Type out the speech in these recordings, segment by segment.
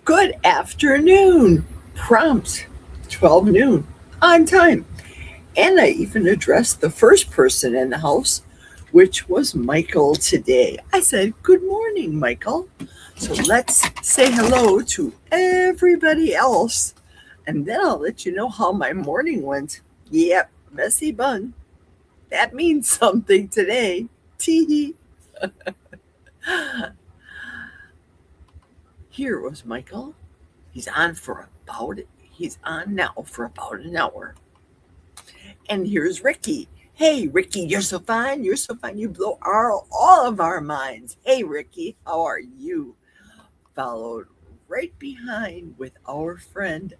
Good afternoon. Prompt 12 noon on time. And I even addressed the first person in the house, which was Michael today. I said, "Good morning, Michael." So let's say hello to everybody else. And then I'll let you know how my morning went. Yep, messy bun. That means something today. Tee. Here was Michael. He's on for about he's on now for about an hour. And here's Ricky. Hey, Ricky, you're so fine. You're so fine. You blow all of our minds. Hey, Ricky, how are you? Followed right behind with our friend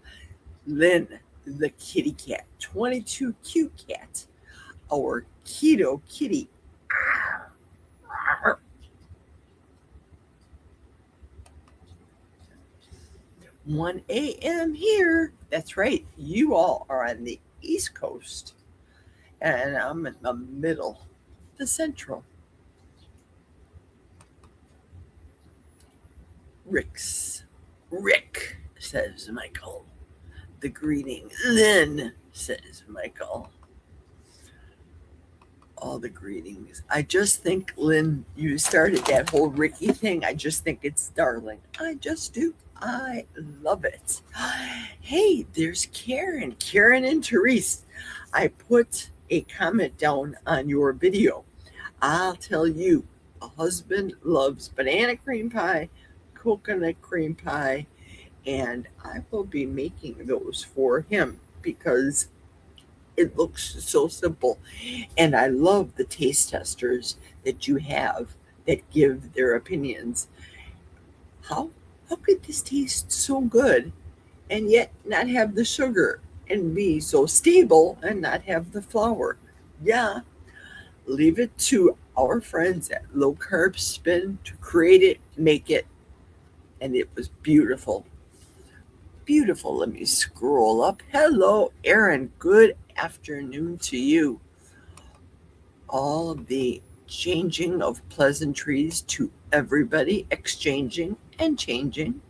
Lynn, the kitty cat, 22 cute cat, our keto kitty. 1 a.m. here. That's right. You all are on the East Coast, and I'm in the middle, the central. Rick, says Michael. The greeting. Lynn, says Michael. All the greetings. I just think, Lynn, you started that whole Ricky thing. I just think it's darling. I just do. I love it. Hey, there's Karen. Karen and Therese. I put a comment down on your video. I'll tell you, a husband loves banana cream pie, coconut cream pie, and I will be making those for him because it looks so simple. And I love the taste testers that you have that give their opinions. How how could this taste so good and yet not have the sugar and be so stable and not have the flour? Yeah, leave it to our friends at Low Carb Spin to create it, make it, and it was beautiful. Beautiful. Let me scroll up. Hello, Aaron. Good afternoon to you. All of the changing of pleasantries to everybody, exchanging and changing.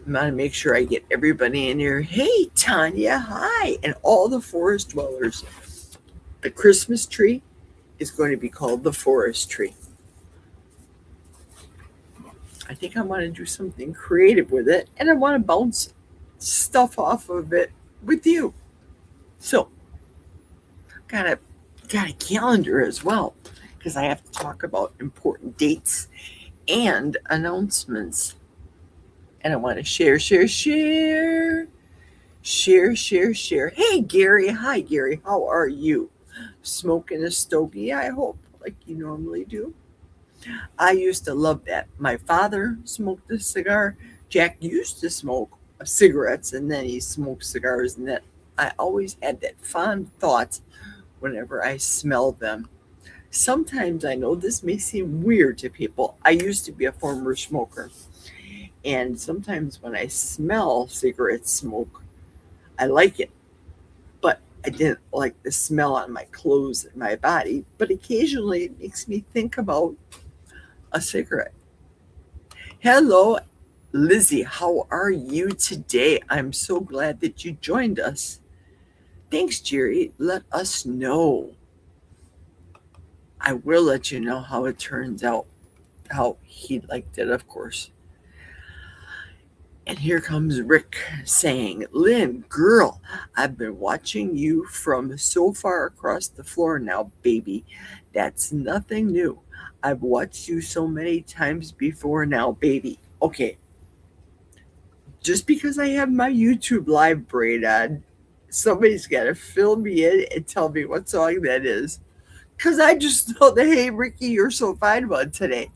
I'm going to make sure I get everybody in here. Hey, Tanya. Hi. And all the forest dwellers. The Christmas tree is going to be called the forest tree. I think I want to do something creative with it, and I want to bounce stuff off of it with you. So, got a got a calendar as well because I have to talk about important dates and announcements. And I want to share. Hey, Gary. Hi, Gary. How are you? Smoking a stogie, I hope, like you normally do. I used to love that. My father smoked a cigar. Jack used to smoke cigarettes and then he smoked cigars. And that I always had that fond thought whenever I smelled them. Sometimes I know this may seem weird to people. I used to be a former smoker. And sometimes when I smell cigarette smoke, I like it. But I didn't like the smell on my clothes and my body. But occasionally it makes me think about a cigarette. Hello, Lizzie. How are you today? I'm so glad that you joined us. Thanks, Jerry. Let us know. I will let you know how it turns out, how he liked it, of course. And here comes Rick saying, Lynn, girl, I've been watching you from so far across the floor now, baby. That's nothing new. I've watched you so many times before now, baby. Okay, just because I have my YouTube live braid on, somebody's got to fill me in and tell me what song that is. Because I just know that, hey, Ricky, you're so fine one today.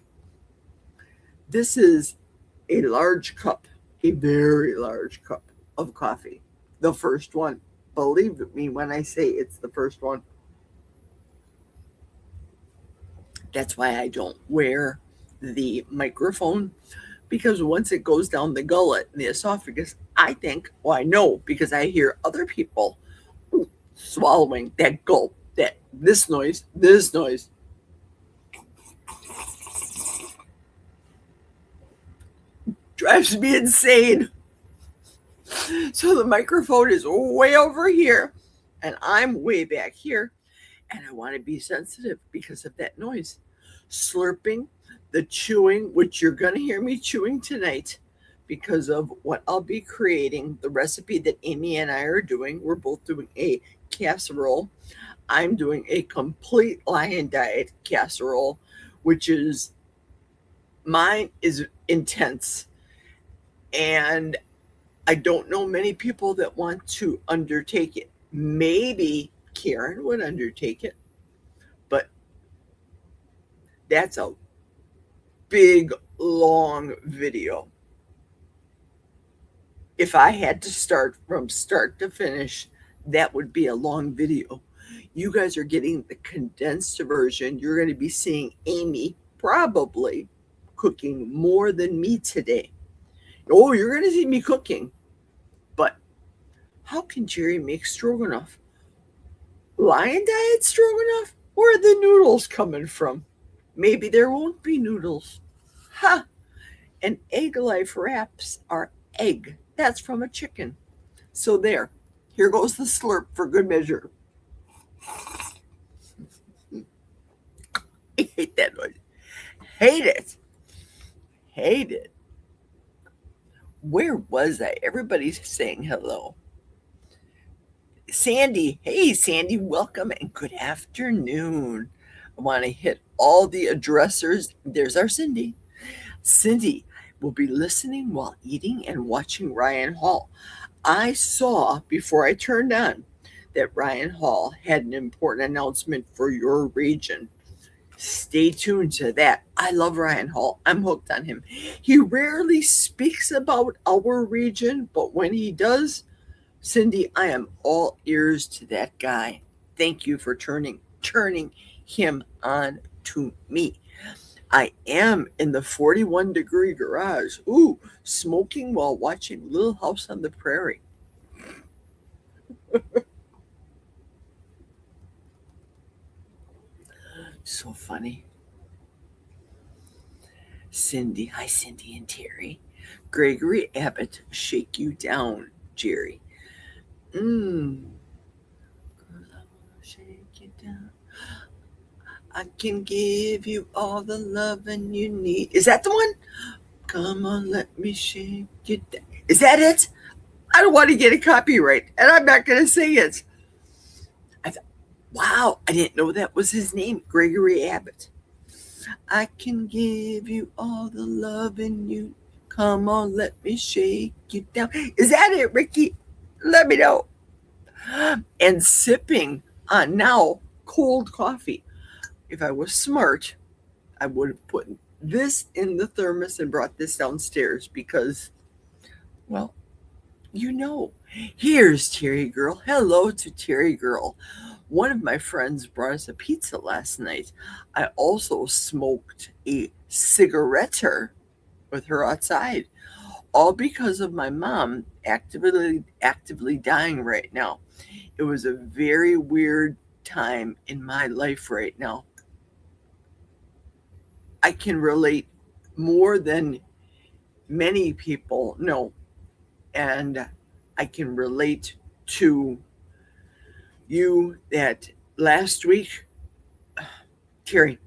This is a large cup, a very large cup of coffee. The first one. Believe me when I say it's the first one. That's why I don't wear the microphone because once it goes down the gullet and the esophagus, I think, well, I know because I hear other people swallowing that gulp, that this noise. drives me insane. So the microphone is way over here and I'm way back here. And I want to be sensitive because of that noise. Slurping, the chewing, which you're going to hear me chewing tonight because of what I'll be creating, the recipe that Amy and I are doing. We're both doing a casserole. I'm doing a complete lion diet casserole, which is mine is intense. And I don't know many people that want to undertake it. Maybe Karen would undertake it, but that's a big, long video. If I had to start from start to finish, that would be a long video. You guys are getting the condensed version. You're going to be seeing Amy probably cooking more than me today. Oh, you're going to see me cooking. But how can Jerry make stroganoff? Lion diet stroganoff? Where are the noodles coming from? Maybe there won't be noodles. Ha! And egg life wraps are egg. That's from a chicken. So there. Here goes the slurp for good measure. I hate that noise. Hate it. Hate it. Where was I? Everybody's saying hello. Sandy. Hey, Sandy. Welcome and good afternoon. I want to hit all the addressers. There's our Cindy. Cindy will be listening while eating and watching Ryan Hall. I saw before I turned on that Ryan Hall had an important announcement for your region. Stay tuned to that. I love Ryan Hall. I'm hooked on him. He rarely speaks about our region, but when he does, Cindy, I am all ears to that guy. Thank you for turning him on to me. I am in the 41-degree garage. Ooh, smoking while watching Little House on the Prairie. So funny. Cindy. Hi, Cindy and Terry. Gregory Abbott, shake you down, Jerry. Shake you down. I can give you all the loving you need. Is that the one? Come on, let me shake you down. Is that it? I don't want to get a copyright, and I'm not going to sing it. Wow, I didn't know that was his name, Gregory Abbott. I can give you all the loving you. Come on, let me shake you down. Is that it, Ricky? Let me know. And sipping on now cold coffee. If I was smart, I would have put this in the thermos and brought this downstairs because, well, you know. Here's Terry Girl. Hello to Terry Girl. One of my friends brought us a pizza last night. I also smoked a cigarette with her outside, all because of my mom actively dying right now. It was a very weird time in my life right now. I can relate more than many people know, and I can relate to you that last week, Terry,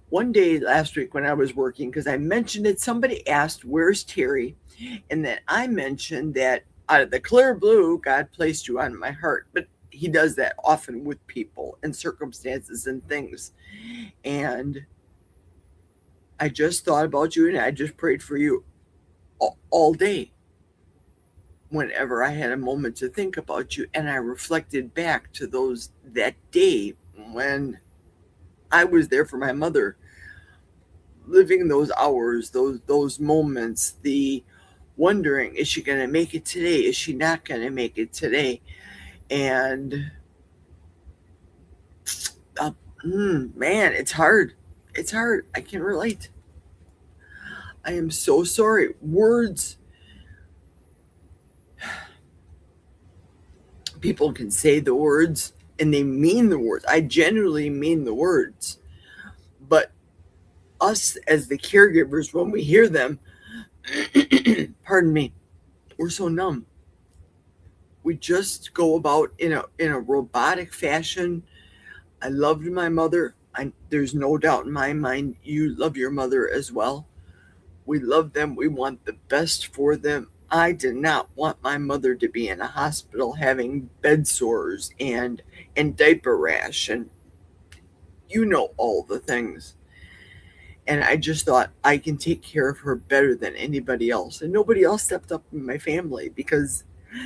one day last week when I was working, because I mentioned it, somebody asked, where's Terry? And then I mentioned that out of the clear blue, God placed you on my heart. But he does that often with people and circumstances and things. And I just thought about you and I just prayed for you all day. Whenever I had a moment to think about you, and I reflected back to that day when I was there for my mother, living those hours, those moments, the wondering, is she going to make it today? Is she not going to make it today? And man, it's hard. It's hard. I can relate. I am so sorry. Words. People can say the words and they mean the words. I genuinely mean the words. But us as the caregivers, when we hear them, Pardon me. We're so numb. We just go about in a robotic fashion. I loved my mother. There's no doubt in my mind you love your mother as well. We love them. We want the best for them. I did not want my mother to be in a hospital having bed sores and diaper rash and all the things. And I just thought I can take care of her better than anybody else. And nobody else stepped up in my family because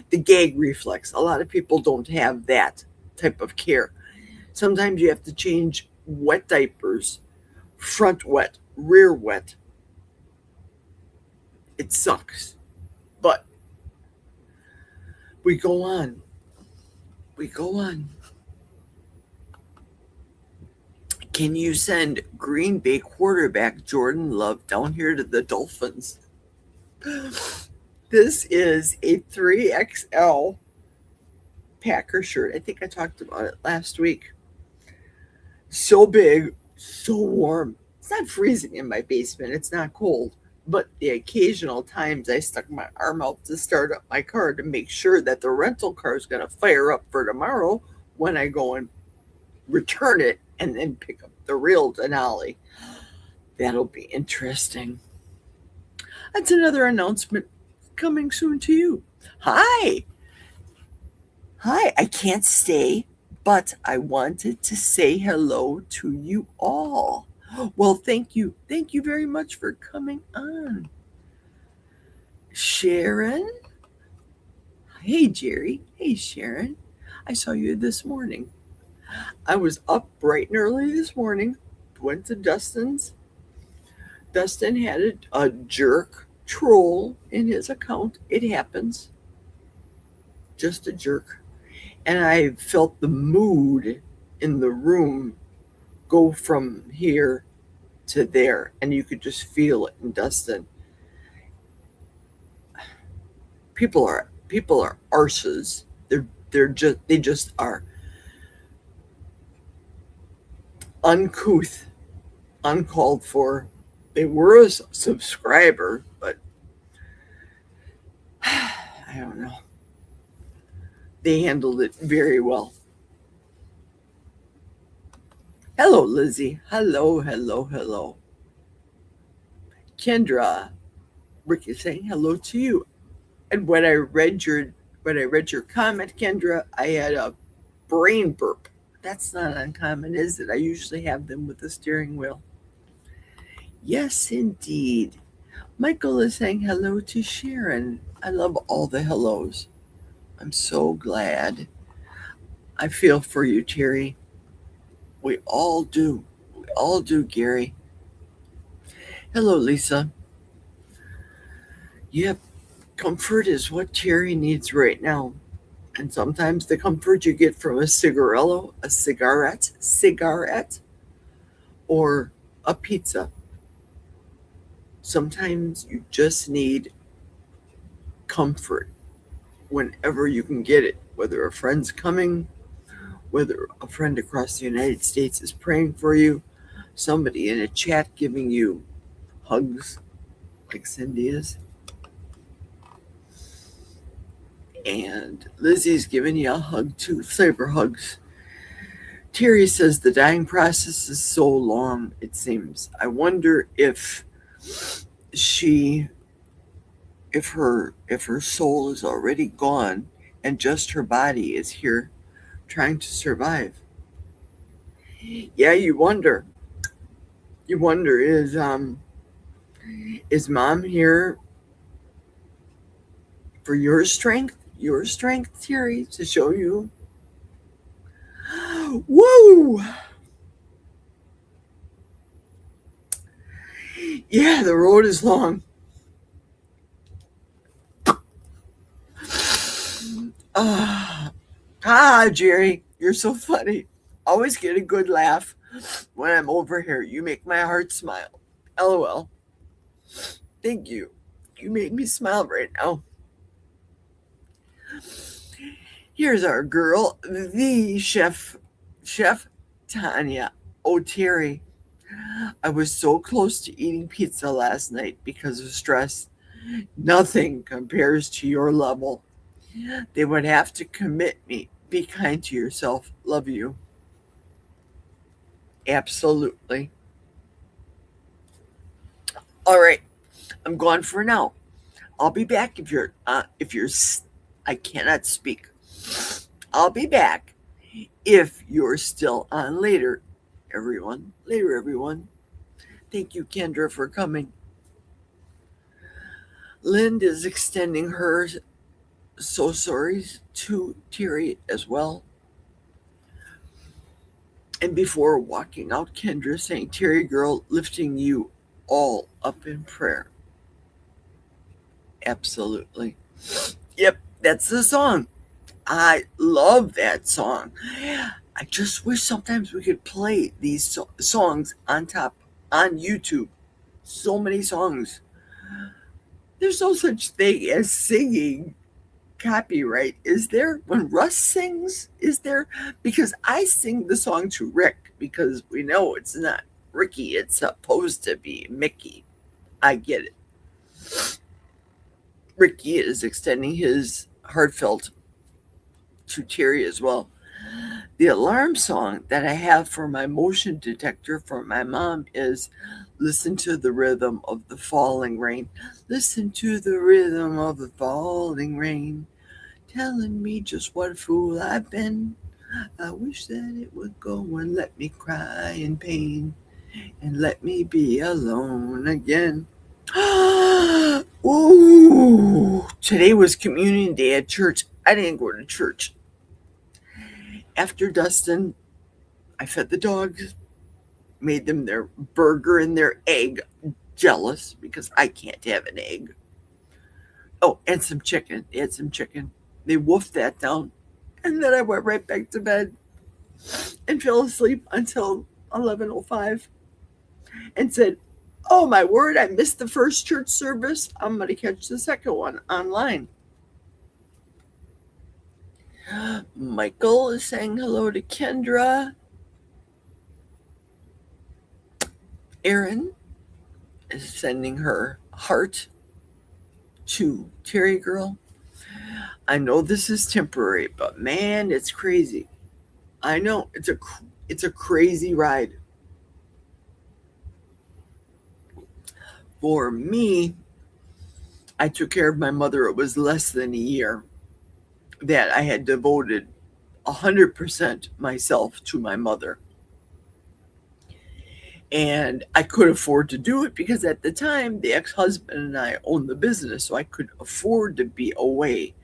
the gag reflex, a lot of people don't have that type of care. Sometimes you have to change wet diapers, front wet, rear wet. It sucks. But we go on. We go on. Can you send Green Bay quarterback Jordan Love down here to the Dolphins? This is a 3XL Packer shirt. I think I talked about it last week. So big, so warm. It's not freezing in my basement. It's not cold. But the occasional times I stuck my arm out to start up my car to make sure that the rental car is going to fire up for tomorrow when I go and return it and then pick up the real Denali. That'll be interesting. That's another announcement coming soon to you. Hi. Hi, I can't stay, but I wanted to say hello to you all. Well, thank you. Thank you very much for coming on. Sharon? Hey, Jerry. Hey, Sharon. I saw you this morning. I was up bright and early this morning, went to Dustin's. Dustin had a jerk troll in his account. It happens. Just a jerk. And I felt the mood in the room go from here to there, and you could just feel it in Dustin. People are arses. They just are uncouth, uncalled for. They were a subscriber, but I don't know. They handled it very well. Hello, Lizzie. Hello, hello, hello. Kendra, Rick is saying hello to you. And when I read your comment, Kendra, I had a brain burp. That's not uncommon, is it? I usually have them with the steering wheel. Yes, indeed. Michael is saying hello to Sharon. I love all the hellos. I'm so glad. I feel for you, Terry. We all do. We all do, Gary. Hello, Lisa. Yep, comfort is what Terry needs right now. And sometimes the comfort you get from a cigarette, or a pizza. Sometimes you just need comfort whenever you can get it, whether a friend's coming, whether a friend across the United States is praying for you, somebody in a chat giving you hugs like Cindy is, and Lizzie's giving you a hug too, cyber hugs. Terry says the dying process is so long, it seems. I wonder if her soul is already gone and just her body is here trying to survive. Yeah, you wonder. You wonder, is mom here for your strength, Terry, to show you? Woo! Yeah, the road is long. Jerry, you're so funny. Always get a good laugh when I'm over here. You make my heart smile. LOL. Thank you. You made me smile right now. Here's our girl, the chef Tanya. Oh, Terry, I was so close to eating pizza last night because of stress. Nothing compares to your level. They would have to commit me. Be kind to yourself. Love you. Absolutely. All right. I'm gone for now. I'll be back I cannot speak. I'll be back if you're still on later, everyone. Later, everyone. Thank you, Kendra, for coming. Lind is extending her so sorries to Terry as well. And before walking out, Kendra saying, Terry girl, lifting you all up in prayer. Absolutely. Yep, that's the song. I love that song. I just wish sometimes we could play these songs on YouTube. So many songs. There's no such thing as singing copyright, is there? When Russ sings, is there? Because I sing the song to Rick because we know it's not Ricky, it's supposed to be Mickey. I get it. Ricky is extending his heartfelt to Terry as well. The alarm song that I have for my motion detector for my mom is Listen to the Rhythm of the Falling Rain. Listen to the rhythm of the falling rain, telling me just what a fool I've been. I wish that it would go and let me cry in pain and let me be alone again. Ooh, today was communion day at church. I didn't go to church. After Dustin, I fed the dogs, made them their burger and their egg. Jealous because I can't have an egg. Oh, and some chicken. They had some chicken. They wolfed that down. And then I went right back to bed and fell asleep until 11:05 and said, oh my word, I missed the first church service. I'm going to catch the second one online. Michael is saying hello to Kendra. Erin is sending her heart to Terry girl. I know this is temporary, but man, it's crazy. I know it's a crazy ride. For me, I took care of my mother. It was less than a year that I had devoted 100% myself to my mother. And I could afford to do it because at the time, the ex husband and I owned the business, so I could afford to be away.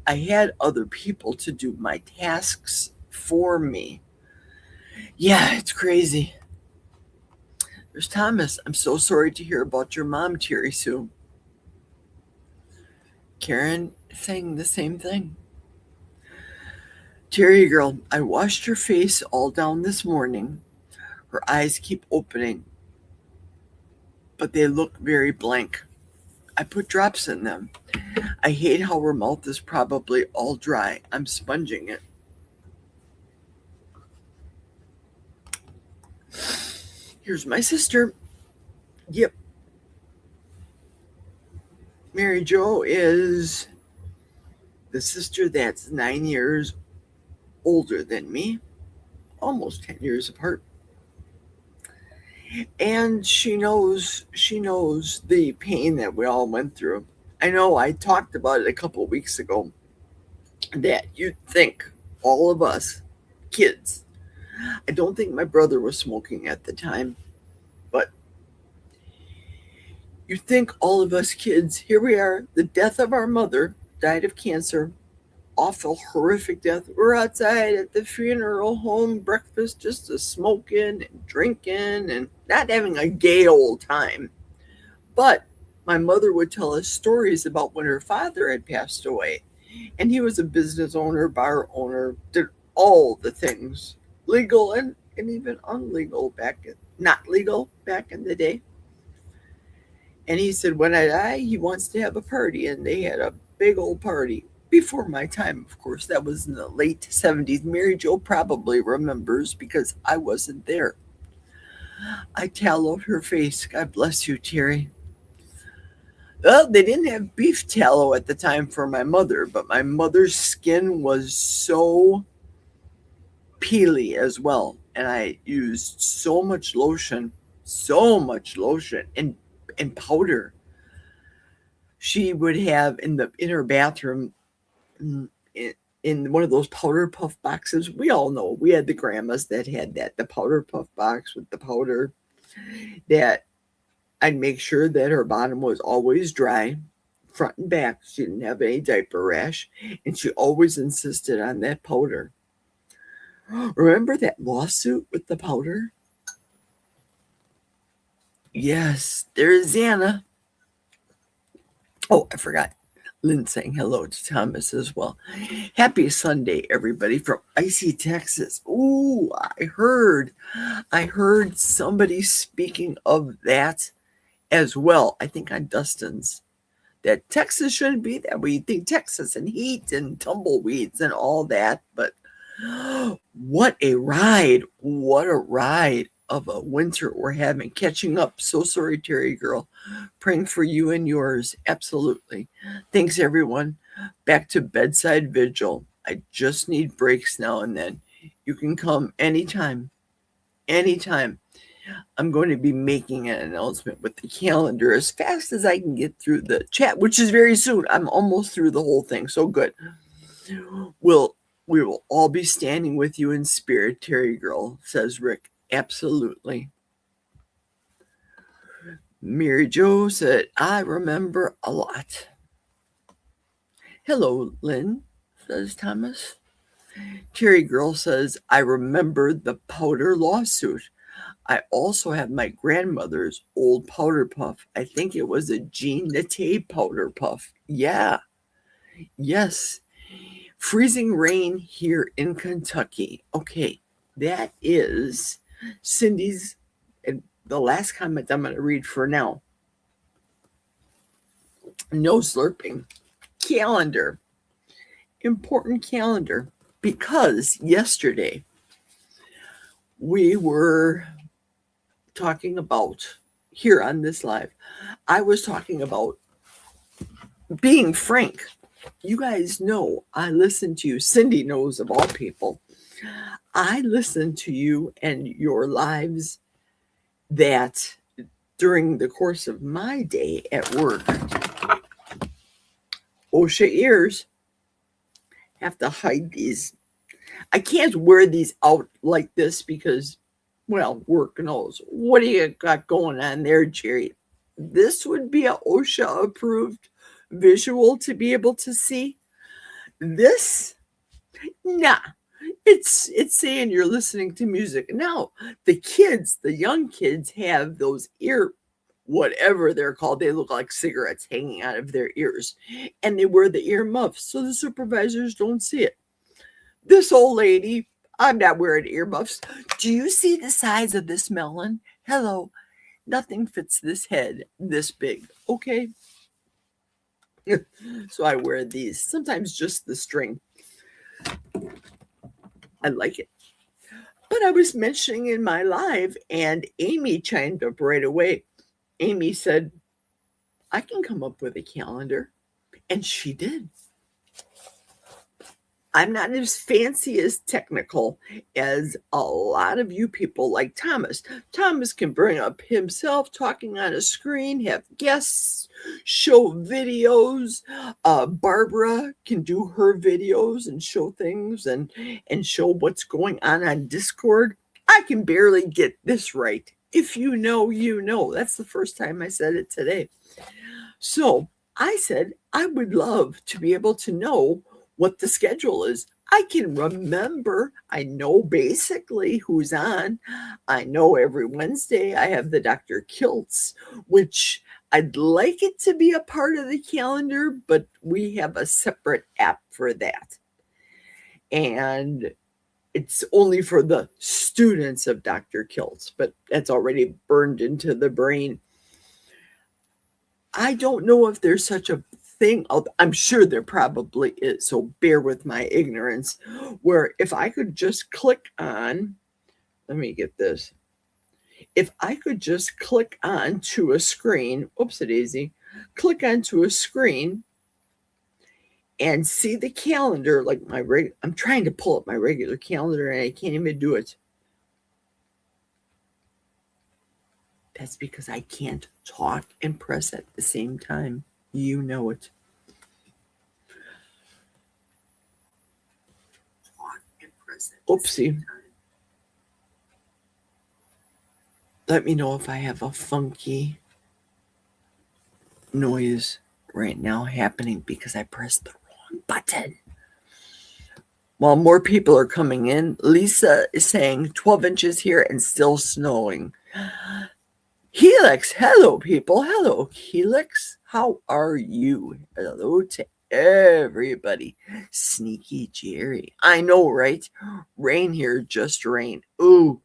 I had other people to do my tasks for me. Yeah, it's crazy. There's Thomas. I'm so sorry to hear about your mom, Terry Sue. Karen saying the same thing. Terry girl, I washed her face all down this morning. Her eyes keep opening, but they look very blank. I put drops in them. I hate how her mouth is probably all dry. I'm sponging it. Here's my sister. Yep. Mary Jo is the sister that's 9 years older than me, almost 10 years apart. And she knows the pain that we all went through. I know I talked about it a couple of weeks ago that you'd think all of us kids, I don't think my brother was smoking at the time, but you think all of us kids, here we are, the death of our mother, died of cancer, awful, horrific death. We're outside at the funeral home, breakfast, just a smoking and drinking and not having a gay old time. But my mother would tell us stories about when her father had passed away. And he was a business owner, bar owner, did all the things, legal and even unlegal not legal back in the day. And he said, when I die, he wants to have a party. And they had a big old party before my time, of course. That was in the late 70s. Mary Jo probably remembers because I wasn't there. I tallowed her face. God bless you, Terry. Well, they didn't have beef tallow at the time for my mother, but my mother's skin was so peely as well. And I used so much lotion and powder. She would have in her bathroom mm, in one of those powder puff boxes. We all know we had the grandmas that had that, the powder puff box with the powder, that I'd make sure that her bottom was always dry, front and back. She didn't have any diaper rash, and she always insisted on that powder. Remember that lawsuit with the powder? Yes, there's Anna. Oh, I forgot. Lynn saying hello to Thomas as well. Happy Sunday, everybody, from icy Texas. Ooh, I heard somebody speaking of that as well. I think on Dustin's, that Texas shouldn't be that way. You think Texas and heat and tumbleweeds and all that, but what a ride! What a ride of a winter we're having, catching up. So sorry, Terry girl. Praying for you and yours. Absolutely. Thanks, everyone. Back to bedside vigil. I just need breaks now and then. You can come anytime. Anytime. I'm going to be making an announcement with the calendar as fast as I can get through the chat, which is very soon. I'm almost through the whole thing. So good. We will all be standing with you in spirit, Terry girl, says Rick. Absolutely. Mary Jo said, I remember a lot. Hello, Lynn, says Thomas. Terry girl says, I remember the powder lawsuit. I also have my grandmother's old powder puff. I think it was a Jean Naté powder puff. Yeah. Yes. Freezing rain here in Kentucky. Okay. That is Cindy's, and the last comment I'm going to read for now. No slurping. Calendar. Important calendar. Because yesterday we were talking about, here on this live, I was talking about being frank. You guys know I listen to you. Cindy knows, of all people. I listen to you and your lives that during the course of my day at work. OSHA ears have to hide these. I can't wear these out like this because, well, work knows. What do you got going on there, Jerry? This would be a OSHA approved visual to be able to see. This, nah. It's saying you're listening to music. Now, the kids, the young kids have those ear, whatever they're called. They look like cigarettes hanging out of their ears. And they wear the ear muffs so the supervisors don't see it. This old lady, I'm not wearing earmuffs. Do you see the size of this melon? Hello. Nothing fits this head this big. Okay. So I wear these. Sometimes just the string. I like it. But I was mentioning in my live, and Amy chimed up right away. Amy said, I can come up with a calendar. And she did. I'm not as fancy as technical as a lot of you people like Thomas. Thomas can bring up himself talking on a screen, have guests, show videos. Barbara can do her videos and show things and show what's going on Discord. I can barely get this right. If you know, you know. That's the first time I said it today. So I said I would love to be able to know what the schedule is. I can remember. I know basically who's on. I know every Wednesday I have the Dr. Kiltz, which I'd like it to be a part of the calendar, but we have a separate app for that. And it's only for the students of Dr. Kiltz, but that's already burned into the brain. I don't know if there's such a thing. I'm sure there probably is, so bear with my ignorance, where if I could just click on, let me get this. If I could just click on to a screen, oopsie daisy, click onto a screen and see the calendar, like I'm trying to pull up my regular calendar and I can't even do it. That's because I can't talk and press at the same time. You know it. Oopsie. Let me know if I have a funky noise right now happening because I pressed the wrong button. While more people are coming in, Lisa is saying 12 inches here and still snowing. Helix, hello people. Hello, Helix. How are you? Hello to everybody. Sneaky Jerry. I know, right? Rain here, just rain. Ooh,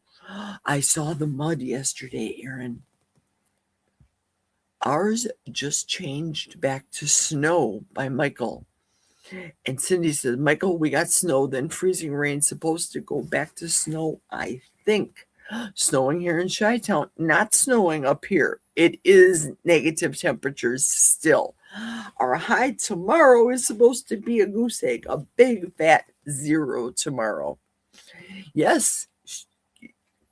I saw the mud yesterday, Aaron. Ours just changed back to snow by Michael. And Cindy said, Michael, we got snow, then freezing rain, supposed to go back to snow, I think. Snowing here in Chi-Town, not snowing up here. It is negative temperatures still. Our high tomorrow is supposed to be a goose egg, a big fat 0 tomorrow. Yes,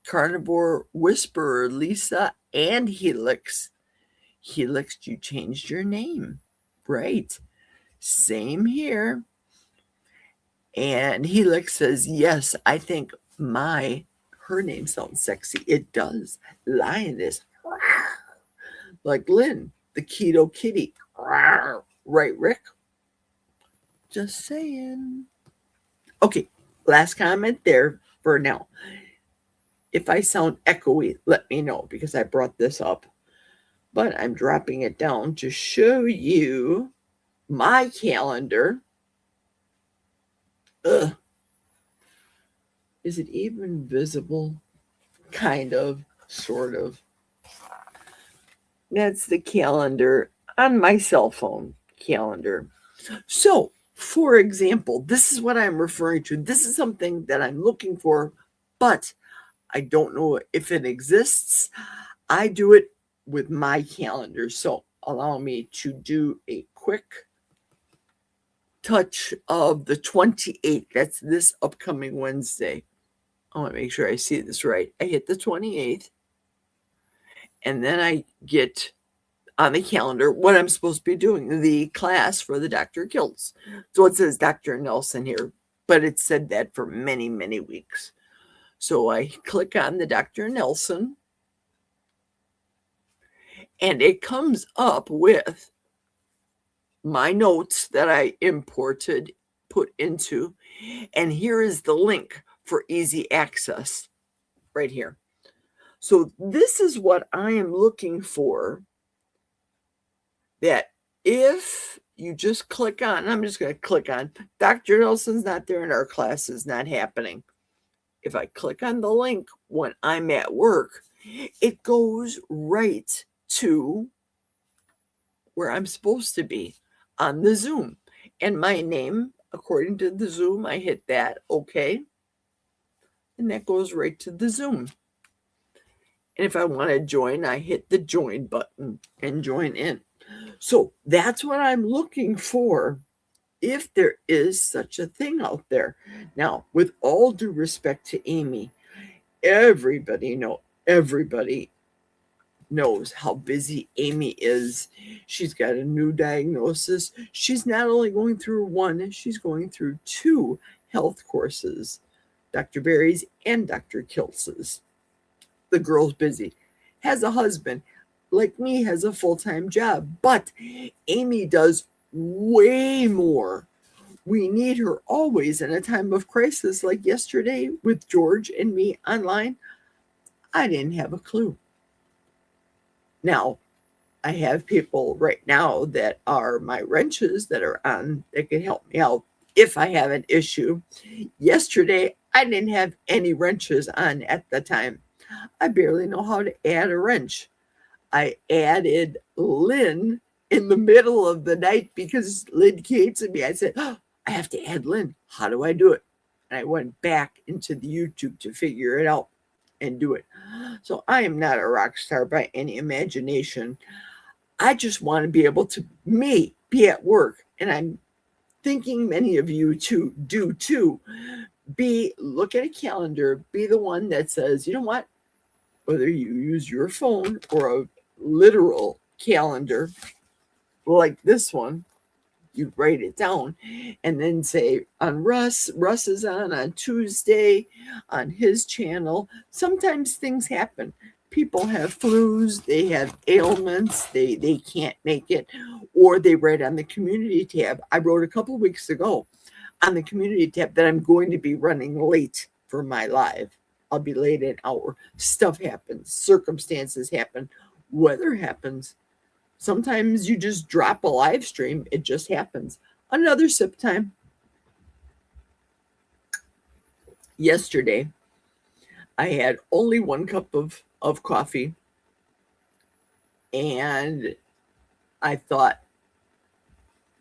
Carnivore Whisperer, Lisa, and Helix. Helix, you changed your name. Right. Same here. And Helix says, yes, I think her name sounds sexy. It does. Lioness. Like Lynn, the keto kitty. Right, Rick? Just saying. Okay, last comment there for now. If I sound echoey, let me know because I brought this up. But I'm dropping it down to show you my calendar. Ugh. Is it even visible? Kind of, sort of. That's the calendar on my cell phone calendar. So, for example, this is what I'm referring to. This is something that I'm looking for, but I don't know if it exists. I do it with my calendar. So, allow me to do a quick touch of the 28th. That's this upcoming Wednesday. I want to make sure I see this right. I hit the 28th, and then I get on the calendar what I'm supposed to be doing, the class for the Dr. Kills. So it says Dr. Nelson here, but it said that for many, many weeks. So I click on the Dr. Nelson, and it comes up with my notes that I imported, put into, and here is the link for easy access right here. So this is what I am looking for, that if you just click on, I'm just going to click on, Dr. Nelson's not there and our class is not happening. If I click on the link when I'm at work, it goes right to where I'm supposed to be on the Zoom. And my name, according to the Zoom, I hit that, okay. And that goes right to the Zoom. And if I want to join, I hit the join button and join in. So that's what I'm looking for, if there is such a thing out there. Now, with all due respect to Amy, everybody knows how busy Amy is. She's got a new diagnosis. She's not only going through one, she's going through 2 health courses, Dr. Berry's and Dr. Kils's. The girl's busy, has a husband, like me, has a full-time job, but Amy does way more. We need her always in a time of crisis, like yesterday with George and me online. I didn't have a clue. Now, I have people right now that are my wrenches that are on that can help me out if I have an issue. Yesterday, I didn't have any wrenches on at the time. I barely know how to add a wrench. I added Lynn in the middle of the night because Lynn came to me. I said, oh, I have to add Lynn. How do I do it? And I went back into the YouTube to figure it out and do it. So I am not a rock star by any imagination. I just want to be able to be at work, and I'm thinking many of you do too. Look at a calendar, be the one that says, you know what, whether you use your phone or a literal calendar like this one, you write it down and then say on Russ is on Tuesday on his channel. Sometimes things happen. People have flus, they have ailments, they can't make it, or they write on the community tab. I wrote a couple weeks ago on the community tab that I'm going to be running late for my live. I'll be late an hour. Stuff happens, circumstances happen, weather happens. Sometimes you just drop a live stream. It just happens. Another sip time. Yesterday, I had only 1 cup of coffee. And I thought,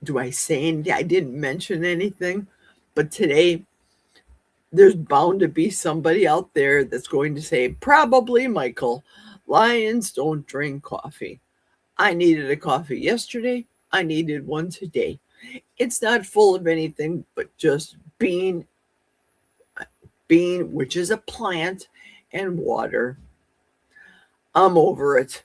do I say anything? I didn't mention anything. But today, there's bound to be somebody out there that's going to say, probably Michael, lions don't drink coffee. I needed a coffee yesterday. I needed one today. It's not full of anything but just bean, which is a plant, and water. I'm over it.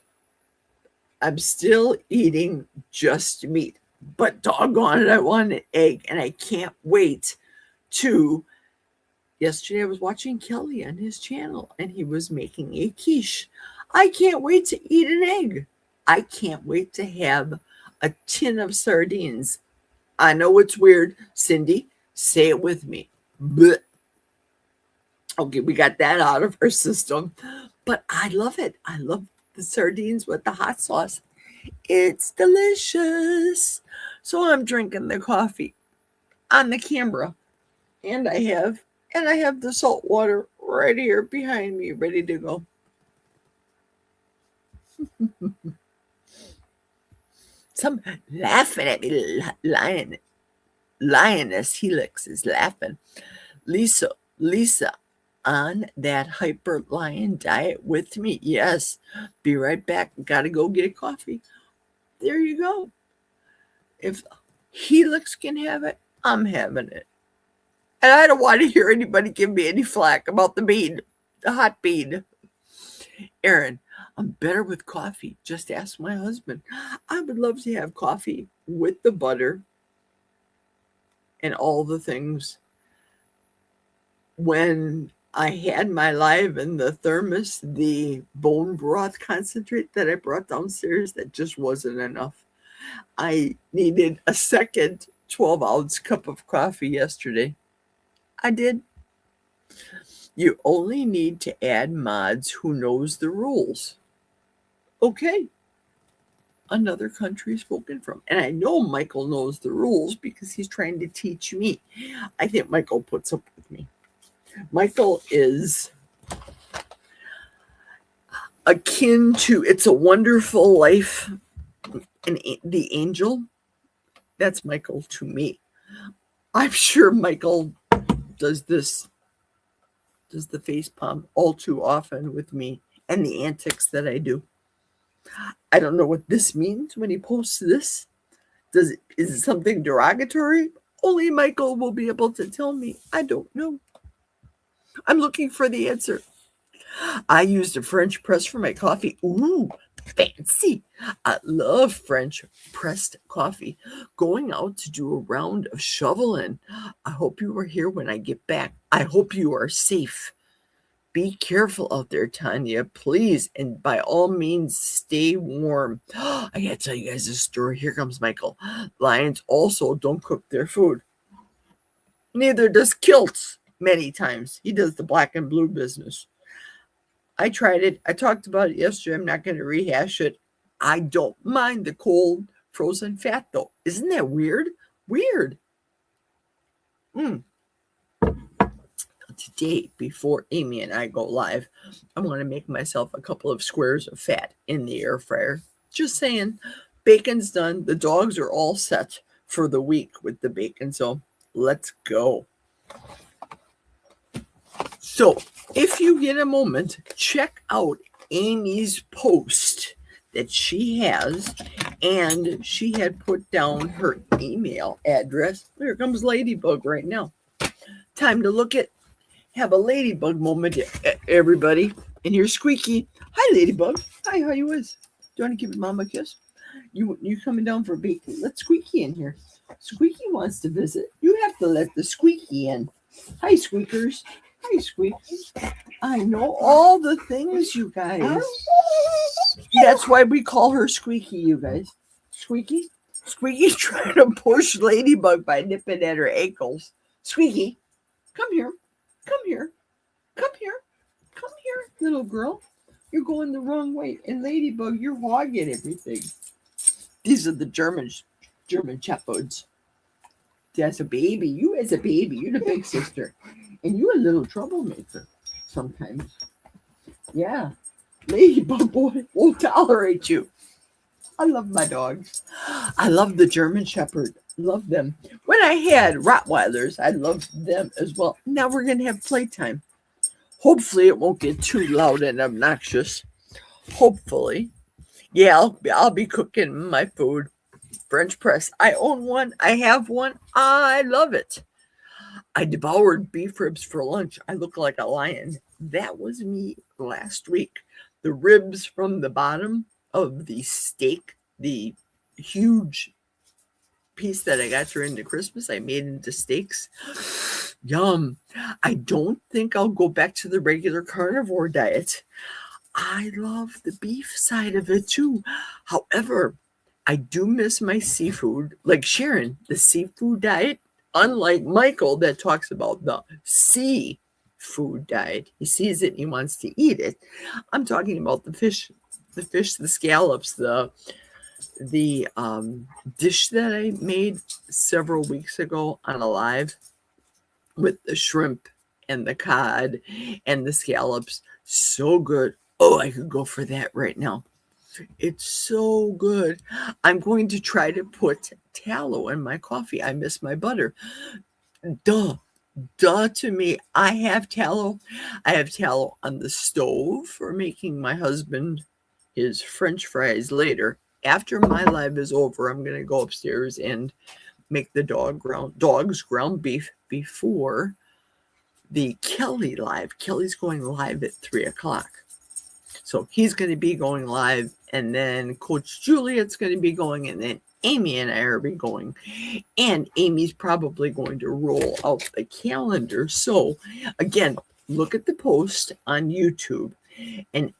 I'm still eating just meat, but doggone it, I want an egg, and I can't wait to. Yesterday, I was watching Kelly on his channel, and he was making a quiche. I can't wait to eat an egg. I can't wait to have a tin of sardines. I know it's weird. Cindy, say it with me. Blech. Okay, we got that out of our system. But I love it. I love the sardines with the hot sauce. It's delicious. So I'm drinking the coffee on the camera. And I have the salt water right here behind me, ready to go. Some laughing at me. Lioness Helix is laughing. Lisa, on that hyper lion diet with me. Yes. Be right back. Gotta go get a coffee. There you go. If Helix can have it, I'm having it. And I don't want to hear anybody give me any flack about the hot bean. Aaron, I'm better with coffee. Just ask my husband. I would love to have coffee with the butter and all the things. When I had my live in the thermos, the bone broth concentrate that I brought downstairs, that just wasn't enough. I needed a second 12-ounce cup of coffee yesterday. I did. You only need to add mods who knows the rules. Okay. Another country spoken from. And I know Michael knows the rules because he's trying to teach me. I think Michael puts up with me. Michael is akin to It's a Wonderful Life and the angel. That's Michael to me. I'm sure Michael does the face palm all too often with me and the antics that I do. I don't know what this means when he posts this. Is it something derogatory? Only Michael will be able to tell me. I don't know. I'm looking for the answer. I used a French press for my coffee. Ooh, fancy. I love French pressed coffee. Going out to do a round of shoveling. I hope you are here when I get back. I hope you are safe. Be careful out there, Tanya, please. And by all means, stay warm. I gotta tell you guys this story. Here comes Michael. Lions also don't cook their food. Neither does Kilts many times. He does the black and blue business. I tried it. I talked about it yesterday. I'm not going to rehash it. I don't mind the cold frozen fat, though. Isn't that weird? Weird. Today, before Amy and I go live, I'm going to make myself a couple of squares of fat in the air fryer. Just saying. Bacon's done. The dogs are all set for the week with the bacon. So let's go. So if you get a moment, check out Amy's post that she has And she had put down her email address. There comes Ladybug right now. Time to have a Ladybug moment, everybody. And here's Squeaky. Hi, Ladybug. Hi, how you is? Do you want to give Mama a kiss? You coming down for a beat? Let Squeaky in here. Squeaky wants to visit. You have to let the Squeaky in. Hi, Squeakers. Hi, Squeaky. I know all the things, you guys. That's why we call her Squeaky, you guys. Squeaky? Squeaky's trying to push Ladybug by nipping at her ankles. Squeaky, come here. Come here. Come here. Come here, little girl. You're going the wrong way. And Ladybug, you're hogging everything. These are the German Shepherds. That's a baby. You as a baby. You're the big sister. And you're a little troublemaker sometimes. Yeah. Ladybug boy won't tolerate you. I love my dogs. I love the German Shepherd. Love them. When I had Rottweilers, I loved them as well. Now we're going to have playtime. Hopefully it won't get too loud and obnoxious. Hopefully. Yeah, I'll be cooking my food. French press. I own one. I have one. I love it. I devoured beef ribs for lunch. I look like a lion. That was me last week. The ribs from the bottom of the steak, the huge piece that I got during the Christmas, I made into steaks. Yum. I don't think I'll go back to the regular carnivore diet. I love the beef side of it too. However, I do miss my seafood. Like Sharon, the seafood diet, unlike Michael that talks about the seafood diet. He sees it and he wants to eat it. I'm talking about the fish, the scallops, the dish that I made several weeks ago on a live with the shrimp and the cod and the scallops. So good. Oh, I could go for that right now. It's so good. I'm going to try to put tallow in my coffee. I miss my butter. Duh to me. I have tallow. I have tallow on the stove for making my husband his French fries later. After my live is over, I'm going to go upstairs and make the dog's ground beef before the Kelly live. Kelly's going live at 3:00. So he's going to be going live, and then Coach Juliet's going to be going, and then Amy and I are be going. And Amy's probably going to roll out the calendar. So again, look at the post on YouTube and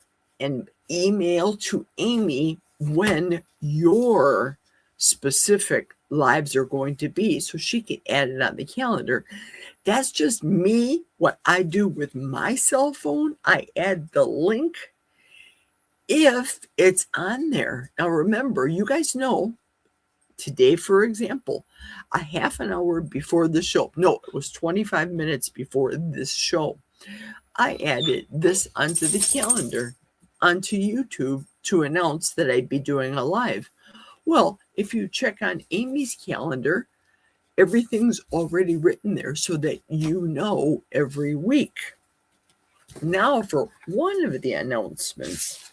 email to Amy when your specific lives are going to be so she can add it on the calendar. That's just me. What I do with my cell phone, I add the link if it's on there. Now remember, you guys know today, for example, a half an hour before the show, no, it was 25 minutes before this show, I added this onto the calendar, onto YouTube, to announce that I'd be doing a live. Well, if you check on Amy's calendar, everything's already written there so that you know every week. Now for one of the announcements.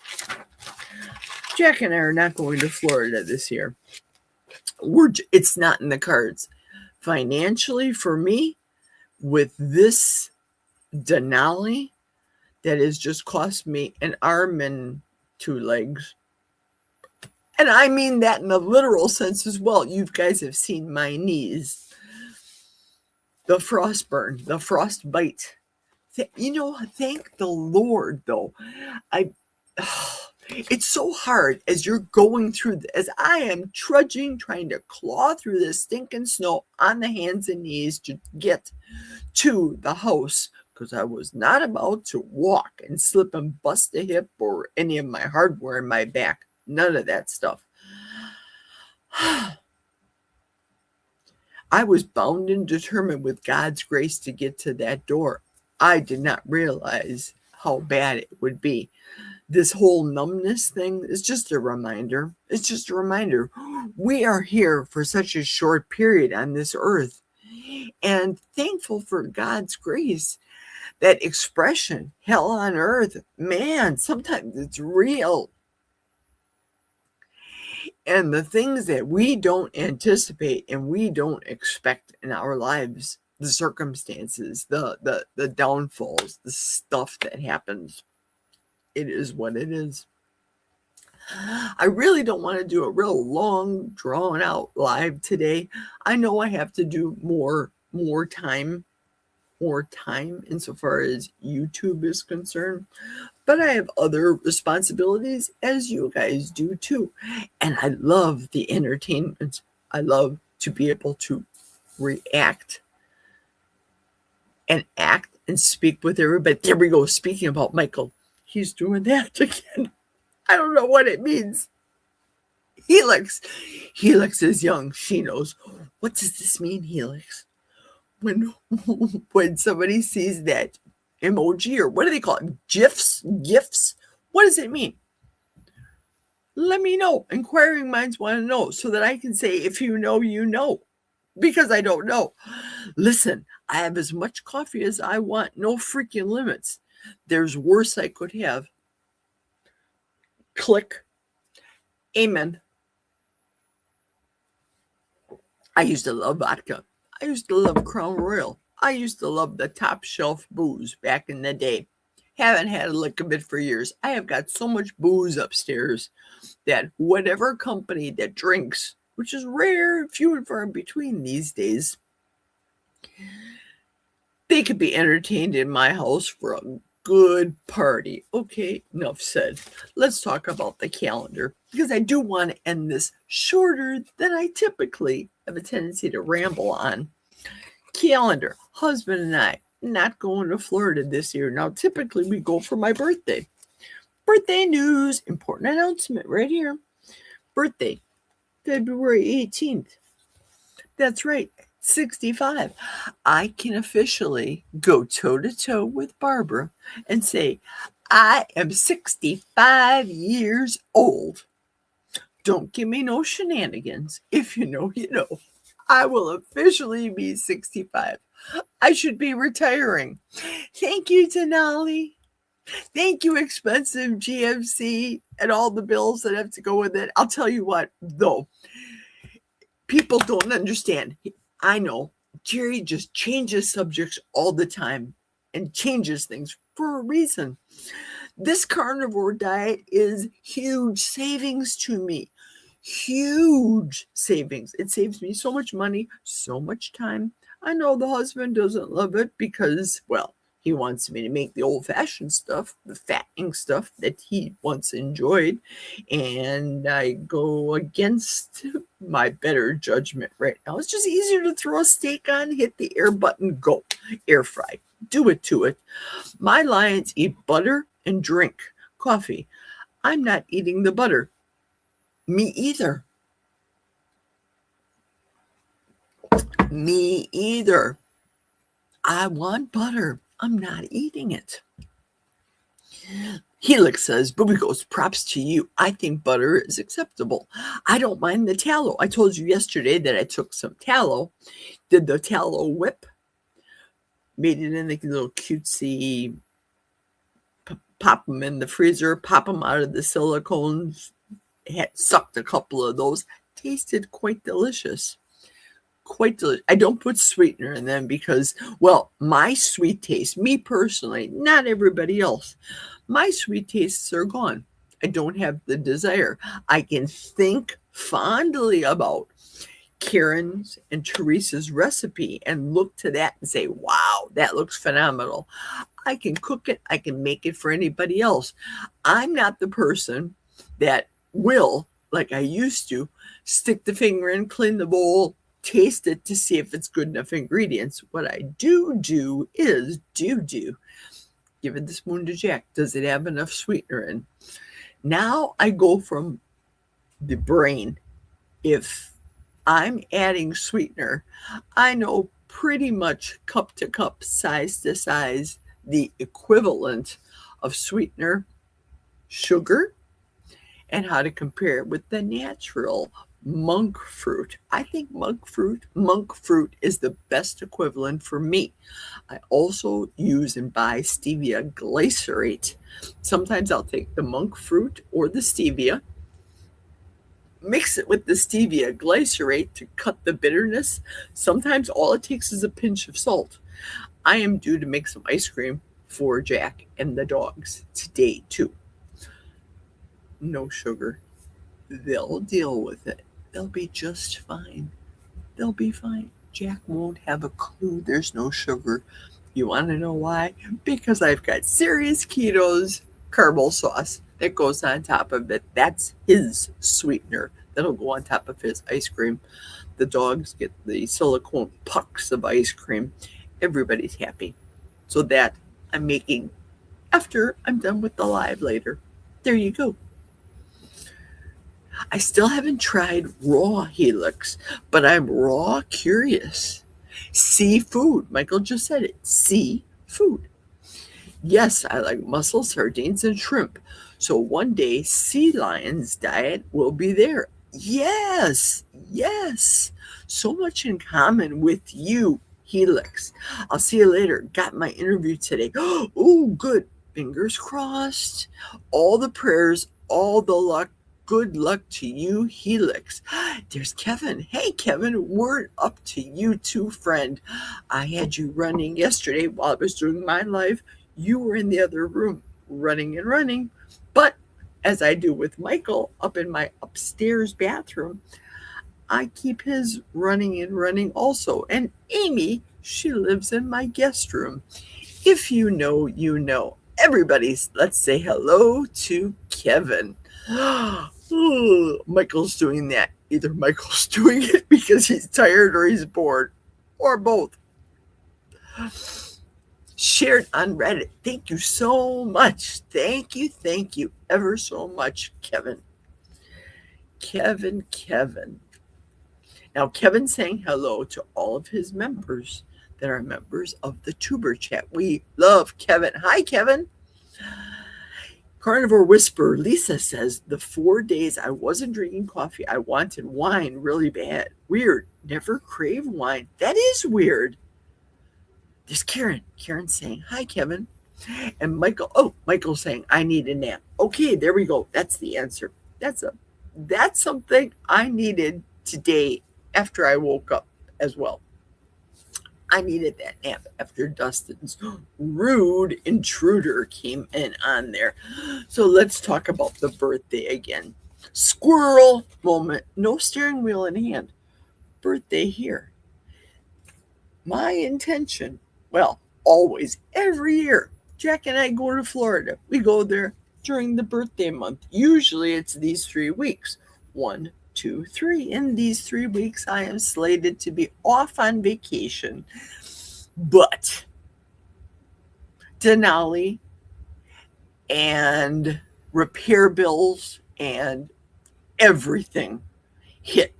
Jack and I are not going to Florida this year. It's not in the cards. Financially, for me, with this Denali, that has just cost me an arm and 2 legs. And I mean that in the literal sense as well. You guys have seen my knees. The frostburn, the frostbite. Thank the Lord, though. It's so hard as you're going through, as I am trudging, trying to claw through this stinking snow on the hands and knees to get to the house, because I was not about to walk and slip and bust a hip or any of my hardware in my back. None of that stuff. I was bound and determined with God's grace to get to that door. I did not realize how bad it would be. This whole numbness thing is just a reminder. It's just a reminder. We are here for such a short period on this earth. And thankful for God's grace. That expression, hell on earth, man, sometimes it's real. And the things that we don't anticipate and we don't expect in our lives, the circumstances, the downfalls, the stuff that happens, it is what it is. I really don't want to do a real long, drawn out live today. I know I have to do more time insofar as YouTube is concerned, but I have other responsibilities as you guys do too. And I love the entertainment. I love to be able to react and act and speak with everybody. There we go. Speaking about Michael, he's doing that again. I don't know what it means. Helix is young. She knows. What does this mean, Helix? When somebody sees that emoji, or what do they call it? GIFs? What does it mean? Let me know. Inquiring minds want to know so that I can say, if you know, you know, because I don't know. Listen, I have as much coffee as I want. No freaking limits. There's worse I could have. Click. Amen. I used to love vodka. I used to love Crown Royal. I used to love the top shelf booze back in the day. Haven't had a lick of it for years. I have got so much booze upstairs that whatever company that drinks, which is rare, few and far in between these days, they could be entertained in my house for a good party. Okay, enough said. Let's talk about the calendar, because I do want to end this shorter than I typically have a tendency to ramble on. Calendar. Husband and I not going to Florida this year. Now, typically we go for my birthday. Birthday news. Important announcement right here. Birthday, February 18th. That's right. 65. I can officially go toe-to-toe with Barbara and say, I am 65 years old. Don't give me no shenanigans. If you know, you know. I will officially be 65. I should be retiring. Thank you, Denali. Thank you, expensive GMC, and all the bills that have to go with it. I'll tell you what, though. People don't understand. I know Jerry just changes subjects all the time and changes things for a reason. This carnivore diet is huge savings to me. Huge savings. It saves me so much money, so much time. I know the husband doesn't love it because, well, he wants me to make the old-fashioned stuff, the fattening stuff that he once enjoyed, and I go against my better judgment right now. It's just easier to throw a steak on, hit the air button, go. Air fry. Do it to it. My lions eat butter and drink coffee. I'm not eating the butter. Me either. Me either. I want butter. I'm not eating it. Helix says, Booby goes, props to you. I think butter is acceptable. I don't mind the tallow. I told you yesterday that I took some tallow, did the tallow whip, made it in like a little cutesy, pop them in the freezer, pop them out of the silicones, had sucked a couple of those. Tasted quite delicious. Quite delicious. I don't put sweetener in them because, well, my sweet taste, me personally, not everybody else, my sweet tastes are gone. I don't have the desire. I can think fondly about Karen's and Teresa's recipe and look to that and say, wow, that looks phenomenal. I can cook it. I can make it for anybody else. I'm not the person that will, like I used to, stick the finger in, clean the bowl, taste it to see if it's good enough ingredients. What I do is give it the spoon to Jack. Does it have enough sweetener in? Now I go from the brain. If I'm adding sweetener, I know pretty much cup to cup, size to size, the equivalent of sweetener, sugar, and how to compare it with the natural monk fruit. I think monk fruit is the best equivalent for me. I also use and buy stevia glycerate. Sometimes I'll take the monk fruit or the stevia, Mix it with the stevia glycerate to cut the bitterness. Sometimes all it takes is a pinch of salt. I am due to make some ice cream for Jack and the dogs today, too. No sugar. They'll deal with it. They'll be just fine. They'll be fine. Jack won't have a clue there's no sugar. You want to know why? Because I've got Serious Keto's caramel sauce that goes on top of it. That's his sweetener that'll go on top of his ice cream. The dogs get the silicone pucks of ice cream. Everybody's happy. So that I'm making after I'm done with the live later. There you go. I still haven't tried raw Helix, but I'm raw curious. Seafood. Michael just said it. Seafood. Yes, I like mussel, sardines, and shrimp. So one day, Sea Lion's diet will be there. Yes, yes. So much in common with you, Helix. I'll see you later. Got my interview today. Oh, good. Fingers crossed. All the prayers, all the luck. Good luck to you, Helix. There's Kevin. Hey, Kevin, word up to you too, friend. I had you running yesterday while I was doing my live. You were in the other room running and running. But as I do with Michael up in my upstairs bathroom, I keep his running and running also. And Amy, she lives in my guest room. If you know, you know. Everybody's, let's say hello to Kevin. Michael's doing that. Either Michael's doing it because he's tired or he's bored, or both. Shared on Reddit. Thank you so much. Thank you ever so much, Kevin. Kevin. Now, Kevin's saying hello to all of his members that are members of the Tuber Chat. We love Kevin. Hi, Kevin. Carnivore Whisper, Lisa says, the 4 days I wasn't drinking coffee, I wanted wine really bad. Weird. Never crave wine. That is weird. There's Karen. Karen saying, hi, Kevin. And Michael's saying, I need a nap. Okay, there we go. That's the answer. That's something I needed today after I woke up as well. I needed that nap after Dustin's rude intruder came in on there. So let's talk about the birthday again. Squirrel moment. No steering wheel in hand. Birthday here. My intention, well, always, every year, Jack and I go to Florida. We go there during the birthday month. Usually it's these 3 weeks. 1, 2, 3. In these 3 weeks, I am slated to be off on vacation. But Denali and repair bills and everything hit.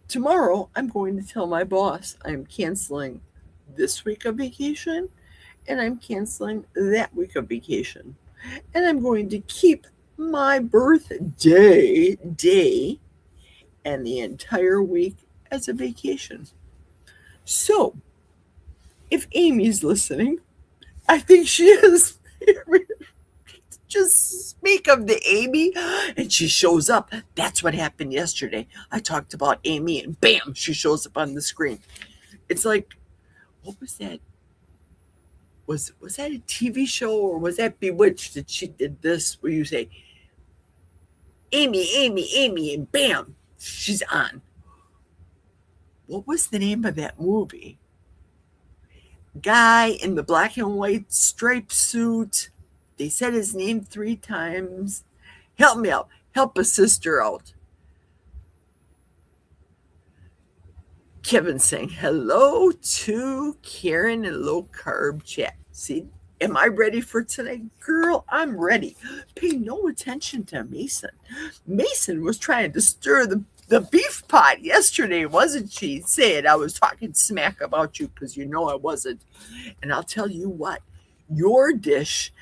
Tomorrow, I'm going to tell my boss I'm canceling this week of vacation and I'm canceling that week of vacation. And I'm going to keep my birthday day and the entire week as a vacation. So, if Amy's listening, I think she is. Just speak of the Amy, and she shows up. That's what happened yesterday. I talked about Amy, and bam, she shows up on the screen. It's like, what was that? Was that a TV show, or was that Bewitched that she did this, where you say, Amy, and bam, she's on. What was the name of that movie? Guy in the black and white striped suit. They said his name 3 times. Help me out. Help a sister out. Kevin saying hello to Karen in Low Carb Chat. See, am I ready for tonight? Girl, I'm ready. Pay no attention to Mason. Mason was trying to stir the beef pot yesterday, wasn't she? Saying I was talking smack about you because you know I wasn't. And I'll tell you what, your dish,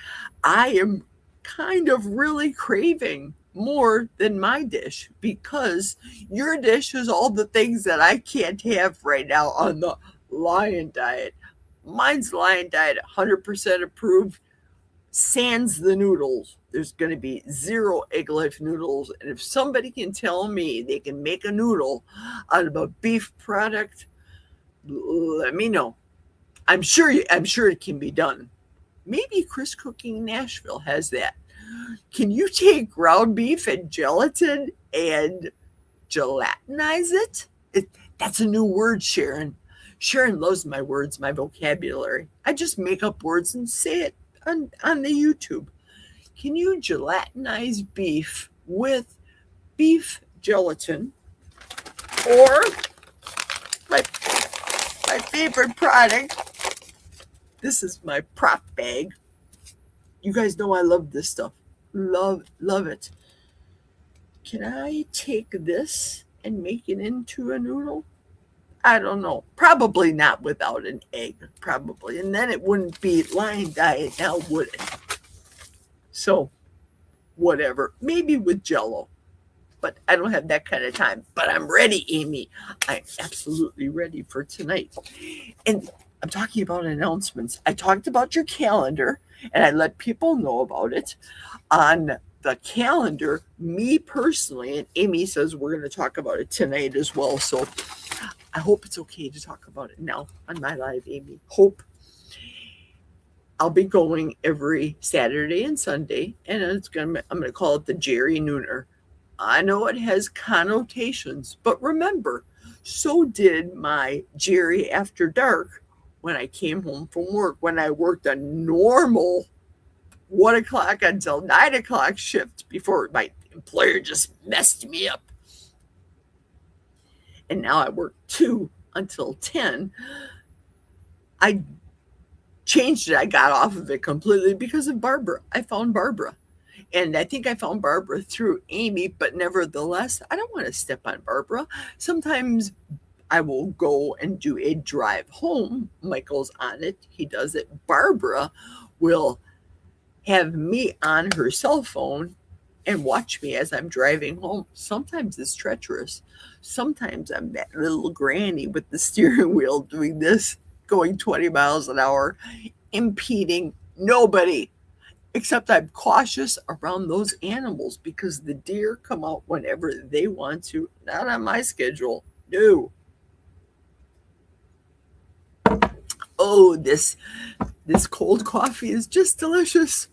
I am kind of really craving more than my dish because your dish is all the things that I can't have right now on the Lion diet. Mine's Lion diet, 100% approved, sans the noodles. There's going to be 0 Egg Life noodles. And if somebody can tell me they can make a noodle out of a beef product, let me know. I'm sure it can be done. Maybe Chris Cooking Nashville has that. Can you take ground beef and gelatin and gelatinize it? That's a new word, Sharon. Sharon loves my words, my vocabulary. I just make up words and say it on the YouTube. Can you gelatinize beef with beef gelatin? Or my favorite product. This is my prop bag. You guys know I love this stuff. Love it. Can I take this and make it into a noodle? I don't know. Probably not without an egg. Probably. And then it wouldn't be Lion Diet now, would it? So, whatever. Maybe with Jell-O. But I don't have that kind of time. But I'm ready, Amy. I'm absolutely ready for tonight. And I'm talking about announcements. I talked about your calendar, and I let people know about it. On the calendar, me personally, and Amy says we're going to talk about it tonight as well. So I hope it's okay to talk about it now on my live, Amy. Hope. I'll be going every Saturday and Sunday, and I'm going to call it the Jerry Nooner. I know it has connotations, but remember, so did my Jerry After Dark when I came home from work, when I worked a normal 1 o'clock until 9 o'clock shift before my employer just messed me up. And now I work 2 until 10. I changed it. I got off of it completely because of Barbara. I found Barbara. And I think I found Barbara through Amy, but nevertheless, I don't want to step on Barbara. Sometimes I will go and do a drive home. Michael's on it. He does it. Barbara will have me on her cell phone and watch me as I'm driving home. Sometimes it's treacherous. Sometimes I'm that little granny with the steering wheel doing this, going 20 miles an hour, impeding nobody. Except I'm cautious around those animals because the deer come out whenever they want to. Not on my schedule. No. Oh, this cold coffee is just delicious.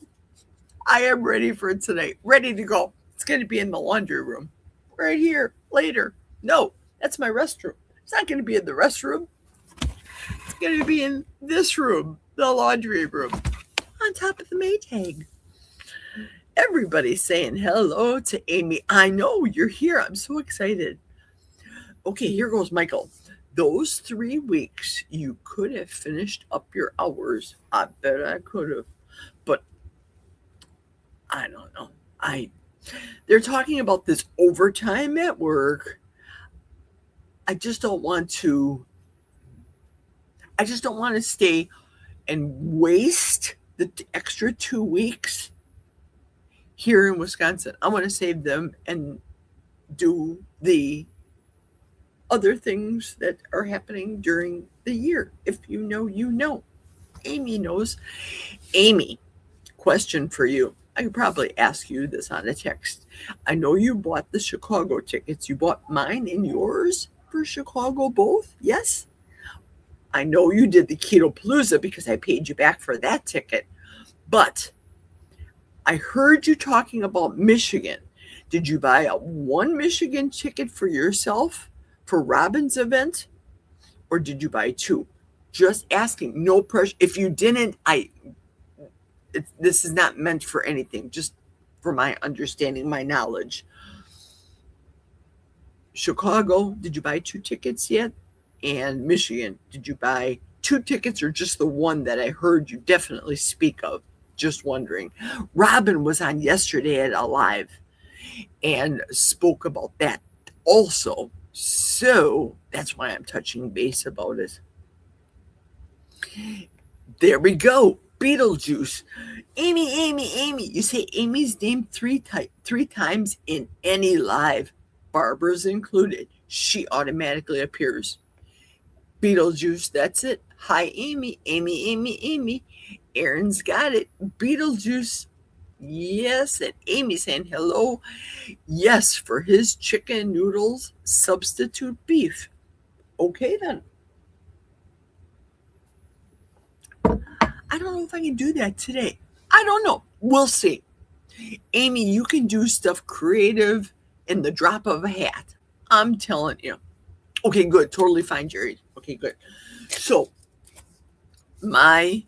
I am ready for it tonight. Ready to go. It's going to be in the laundry room. Right here. Later. No, that's my restroom. It's not going to be in the restroom. It's going to be in this room. The laundry room. On top of the Maytag. Everybody's saying hello to Amy. I know you're here. I'm so excited. Okay, here goes Michael. Those 3 weeks, you could have finished up your hours. I bet I could have. But I don't know. They're talking about this overtime at work. I just don't want to stay and waste the extra 2 weeks here in Wisconsin. I want to save them and do the other things that are happening during the year. If you know, you know. Amy knows. Amy, question for you. I could probably ask you this on a text. I know you bought the Chicago tickets. You bought mine and yours for Chicago both? Yes? I know you did the Keto-Palooza because I paid you back for that ticket. But I heard you talking about Michigan. Did you buy a one Michigan ticket for yourself for Robin's event? Or did you buy 2? Just asking. No pressure. If you didn't, this is not meant for anything. Just for my understanding, my knowledge. Chicago, did you buy 2 tickets yet? And Michigan, did you buy 2 tickets or just the one that I heard you definitely speak of? Just wondering. Robin was on yesterday at Alive and spoke about that also. So that's why I'm touching base about it. There we go. Beetlejuice. Amy. You say Amy's name 3 times in any live. Barbara's included. She automatically appears. Beetlejuice, that's it. Hi, Amy. Amy. Aaron's got it. Beetlejuice. Yes, and Amy saying hello. Yes, for his chicken noodles, substitute beef. Okay, then. I don't know if I can do that today. I don't know. We'll see. Amy, you can do stuff creative in the drop of a hat. I'm telling you. Okay, good. Totally fine, Jerry. Okay, good. So, my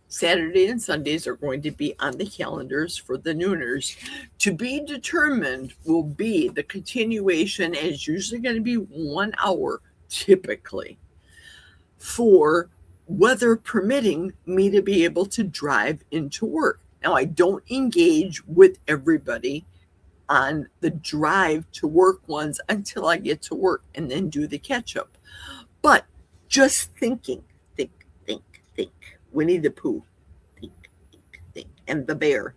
Saturday and Sundays are going to be on the calendars for the Nooners. To be determined will be the continuation, and it's usually going to be 1 hour typically, for weather permitting me to be able to drive into work. Now, I don't engage with everybody on the drive to work ones until I get to work and then do the catch up. But just thinking, think. Winnie the Pooh, think. And the bear.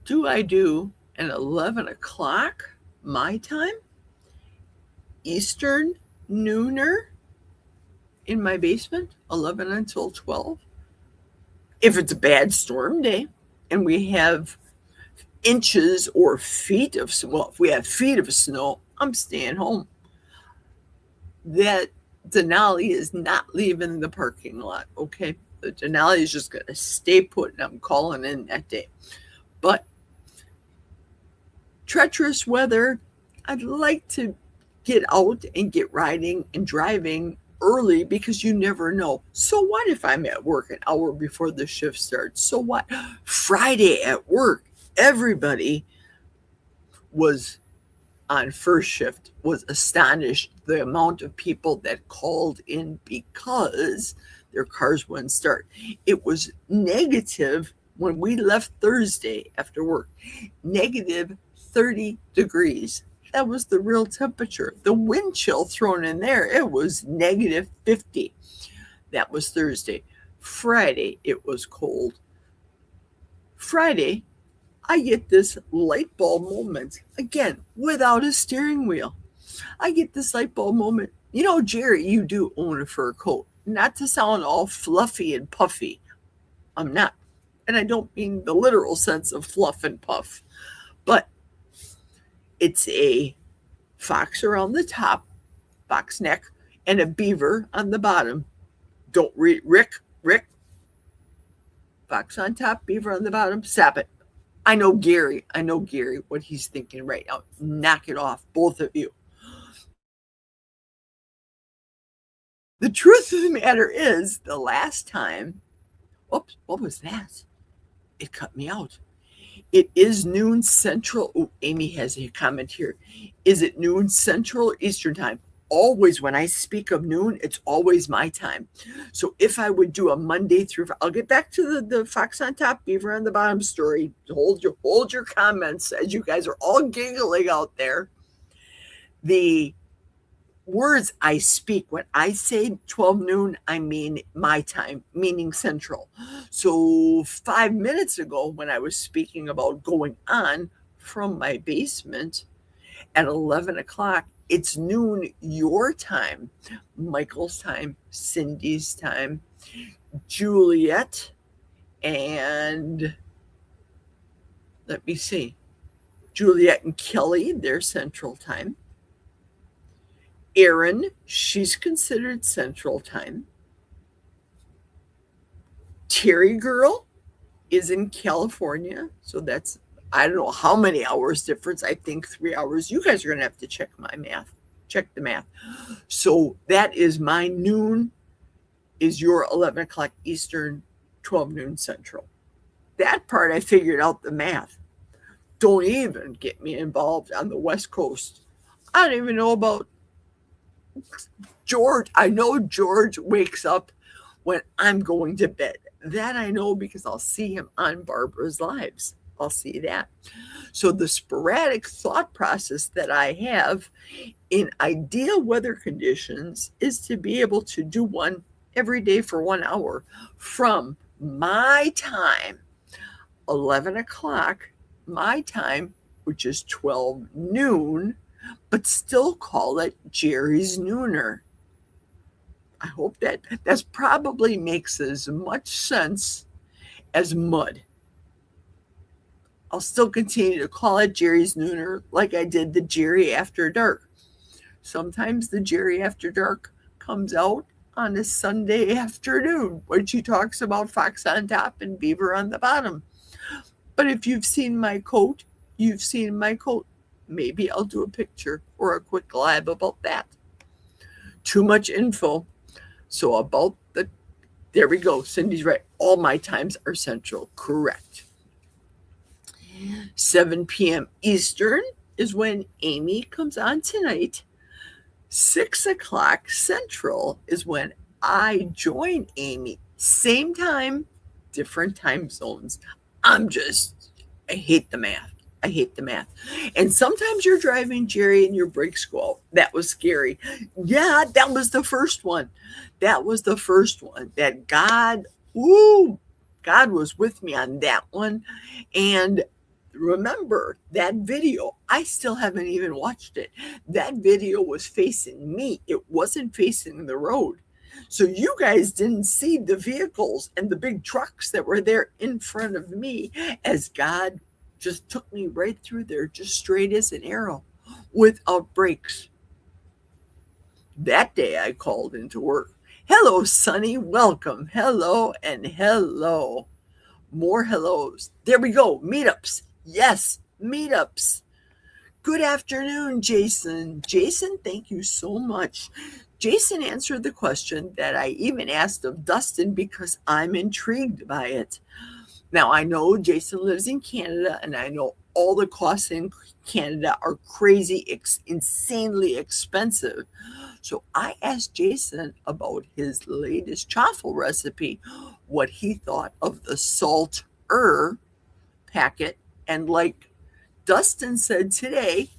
Do I do an 11 o'clock my time, Eastern nooner in my basement, 11 until 12? If it's a bad storm day and we have inches or feet of snow, well, if we have feet of snow, I'm staying home. That Denali is not leaving the parking lot, okay? The Denali is just going to stay put, and I'm calling in that day. But treacherous weather, I'd like to get out and get riding and driving early because you never know. So what if I'm at work an hour before the shift starts? So what? Friday at work, everybody was on first shift was astonished the amount of people that called in because their cars wouldn't start. It was negative when we left Thursday after work, negative 30 degrees. That was the real temperature. The wind chill thrown in there, it was negative 50. That was Thursday. Friday, it was cold. Friday, I get this light bulb moment again without a steering wheel. I get this light bulb moment. You know, Jerry, you do own a fur coat. Not to sound all fluffy and puffy. I'm not. And I don't mean the literal sense of fluff and puff, but it's a fox around the top, fox neck, and a beaver on the bottom. Don't read, Rick, fox on top, beaver on the bottom. Stop it. I know Gary, what he's thinking right now. Knock it off, both of you. The truth of the matter is, the last time, oops, what was that? It cut me out. It is noon central. Oh, Amy has a comment here. Is it noon central or Eastern time? Always, when I speak of noon, it's always my time. So if I would do a Monday through, I'll get back to the fox on top, beaver on the bottom story. Hold your comments as you guys are all giggling out there. The words I speak, when I say 12 noon, I mean my time, meaning central. So 5 minutes ago, when I was speaking about going on from my basement at 11 o'clock, it's noon your time, Michael's time, Cindy's time, Juliet, and let me see, Juliet and Kelly, their central time. Erin, she's considered central time. Terry Girl is in California, so that's, I don't know how many hours difference. I think 3 hours. You guys are going to have to check my math. Check the math. So that is my noon, is your 11 o'clock Eastern, 12 noon Central. That part I figured out the math. Don't even get me involved on the West Coast. I don't even know about George. I know George wakes up when I'm going to bed. That I know because I'll see him on Barbara's Lives. I'll see that. So the sporadic thought process that I have in ideal weather conditions is to be able to do one every day for 1 hour from my time, 11 o'clock, my time, which is 12 noon, but still call it Jerry's Nooner. I hope that's probably makes as much sense as mud. I'll still continue to call it Jerry's Nooner like I did the Jerry After Dark. Sometimes the Jerry After Dark comes out on a Sunday afternoon when she talks about fox on top and beaver on the bottom. But if you've seen my coat, you've seen my coat. Maybe I'll do a picture or a quick live about that. Too much info. So there we go. Cindy's right. All my times are central. Correct. 7 p.m. Eastern is when Amy comes on tonight. 6 o'clock Central is when I join Amy. Same time, different time zones. I hate the math. I hate the math. And sometimes you're driving, Jerry, and your brakes go out. That was scary. Yeah, that was the first one. That God was with me on that one. And remember that video, I still haven't even watched it. That video was facing me. It wasn't facing the road. So you guys didn't see the vehicles and the big trucks that were there in front of me as God just took me right through there, just straight as an arrow without brakes. That day I called into work. Hello, Sonny. Welcome. Hello and hello. More hellos. There we go. Meetups. Yes, meetups. Good afternoon, Jason. Jason, thank you so much. Jason answered the question that I even asked of Dustin because I'm intrigued by it. Now, I know Jason lives in Canada, and I know all the costs in Canada are crazy, insanely expensive. So I asked Jason about his latest chaffle recipe, what he thought of the salter packet. And like Dustin said today,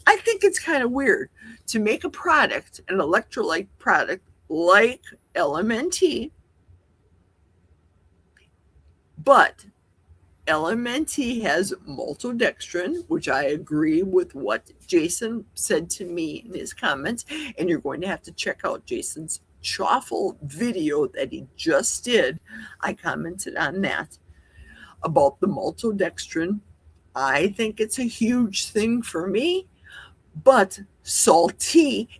I think it's kind of weird to make a product, an electrolyte product like LMNT, but LMNT has maltodextrin, which I agree with what Jason said to me in his comments. And you're going to have to check out Jason's chaffle video that he just did. I commented on that about the maltodextrin. I think it's a huge thing for me, but salty,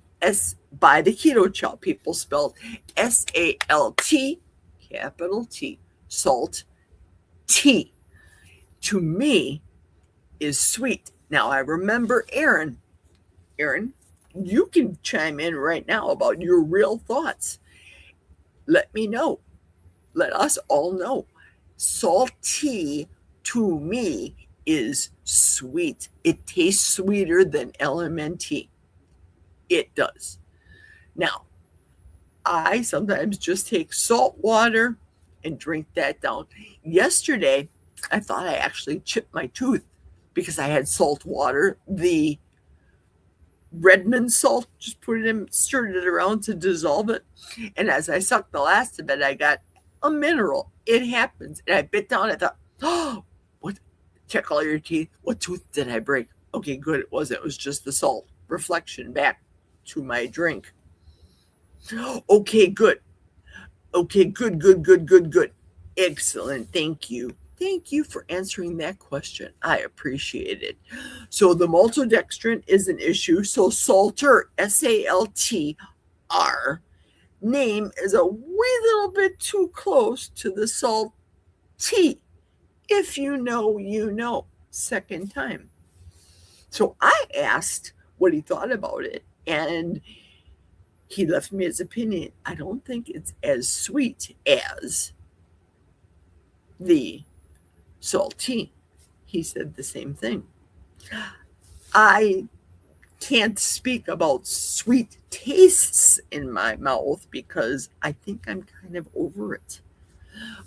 by the Keto Chow people spelled SALT, capital T, salt, tea, to me is sweet. Now I remember Aaron, you can chime in right now about your real thoughts. Let me know. Let us all know. Salty to me is sweet. It tastes sweeter than LMNT. It does. Now, I sometimes just take salt water and drink that down. Yesterday, I thought I actually chipped my tooth because I had salt water. The Redmond salt, just put it in, stirred it around to dissolve it. And as I sucked the last of it, I got a mineral. It happens. And I bit down. I thought, oh, what? Check all your teeth. What tooth did I break? Okay, good. It wasn't. It was just the salt. Reflection back to my drink. Okay, good. Okay, good. Excellent. Thank you. Thank you for answering that question. I appreciate it. So the maltodextrin is an issue. So salter, SALTR, name is a wee little bit too close to the salt T. If you know, you know. Second time. So I asked what he thought about it, and he left me his opinion. I don't think it's as sweet as the saltine. He said the same thing. I can't speak about sweet tastes in my mouth because I think I'm kind of over it.